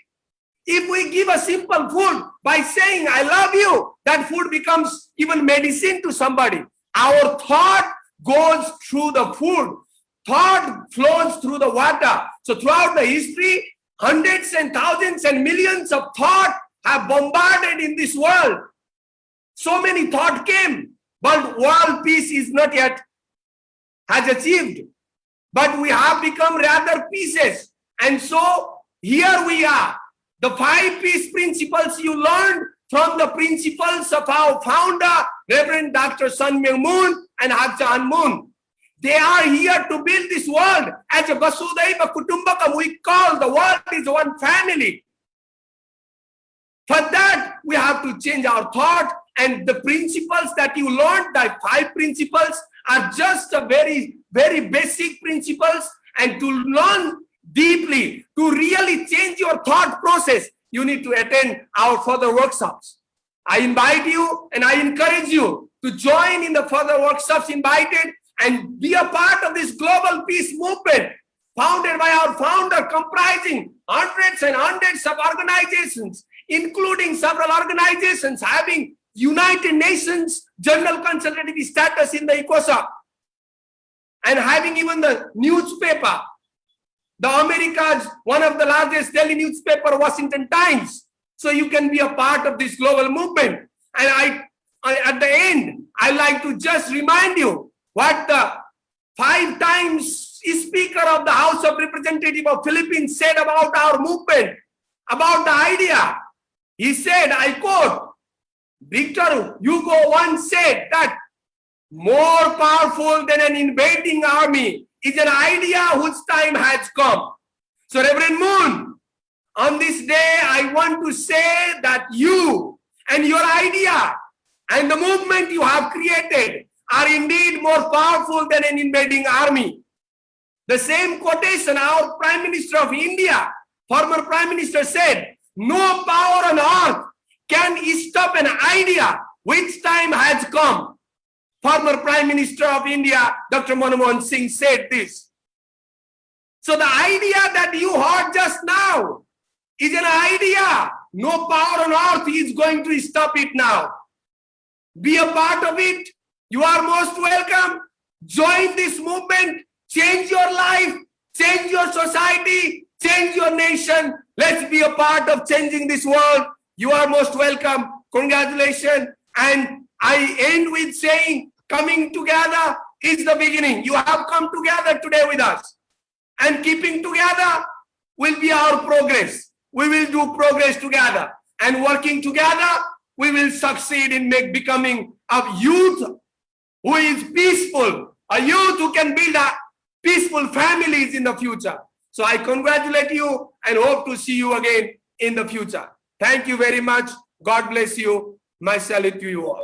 If we give a simple food by saying I love you, that food becomes even medicine to somebody. Our thought goes through the food. Thought flows through the water. So throughout the history, hundreds and thousands and millions of thoughts have bombarded in this world. So many thoughts came, but world peace is not yet has achieved. But we have become rather pieces. And so here we are. The 5 peace principles you learned from the principles of our founder, Reverend Dr. Sun Myung Moon and Hak Ja Han Moon. They are here to build this world as a Vasudhaiva Kutumbakam. We call the world is one family. For that, we have to change our thought, and the principles that you learned, the 5 principles, are just a very, very basic principles. And to learn deeply, to really change your thought process, you need to attend our further workshops. I invite you and I encourage you to join in the further workshops invited and be a part of this global peace movement founded by our founder, comprising hundreds and hundreds of organizations, including several organizations having United Nations General Consultative status in the ECOSOC, and having even the newspaper, the America's one of the largest daily newspaper, Washington Times. So you can be a part of this global movement. And I at the end, I like to just remind you what the 5 times Speaker of the House of Representatives of Philippines said about our movement, about the idea. He said, I quote, Victor Hugo once said that more powerful than an invading army is an idea whose time has come. So Reverend Moon, on this day, I want to say that you and your idea and the movement you have created are indeed more powerful than an invading army. The same quotation our Prime Minister of India, former Prime Minister, said, no power on earth can stop an idea which time has come. Former Prime Minister of India, Dr. Manmohan Singh, said this. So the idea that you heard just now is an idea. No power on earth is going to stop it now. Be a part of it. You are most welcome. Join this movement. Change your life. Change your society. Change your nation. Let's be a part of changing this world. You are most welcome. Congratulations. And I end with saying, coming together is the beginning. You have come together today with us. And keeping together will be our progress. we will do progress together. And working together, we will succeed in becoming a youth who is peaceful, a youth who can build a peaceful families in the future. So I congratulate you and hope to see you again in the future. Thank you very much. God bless you. My salute to you all.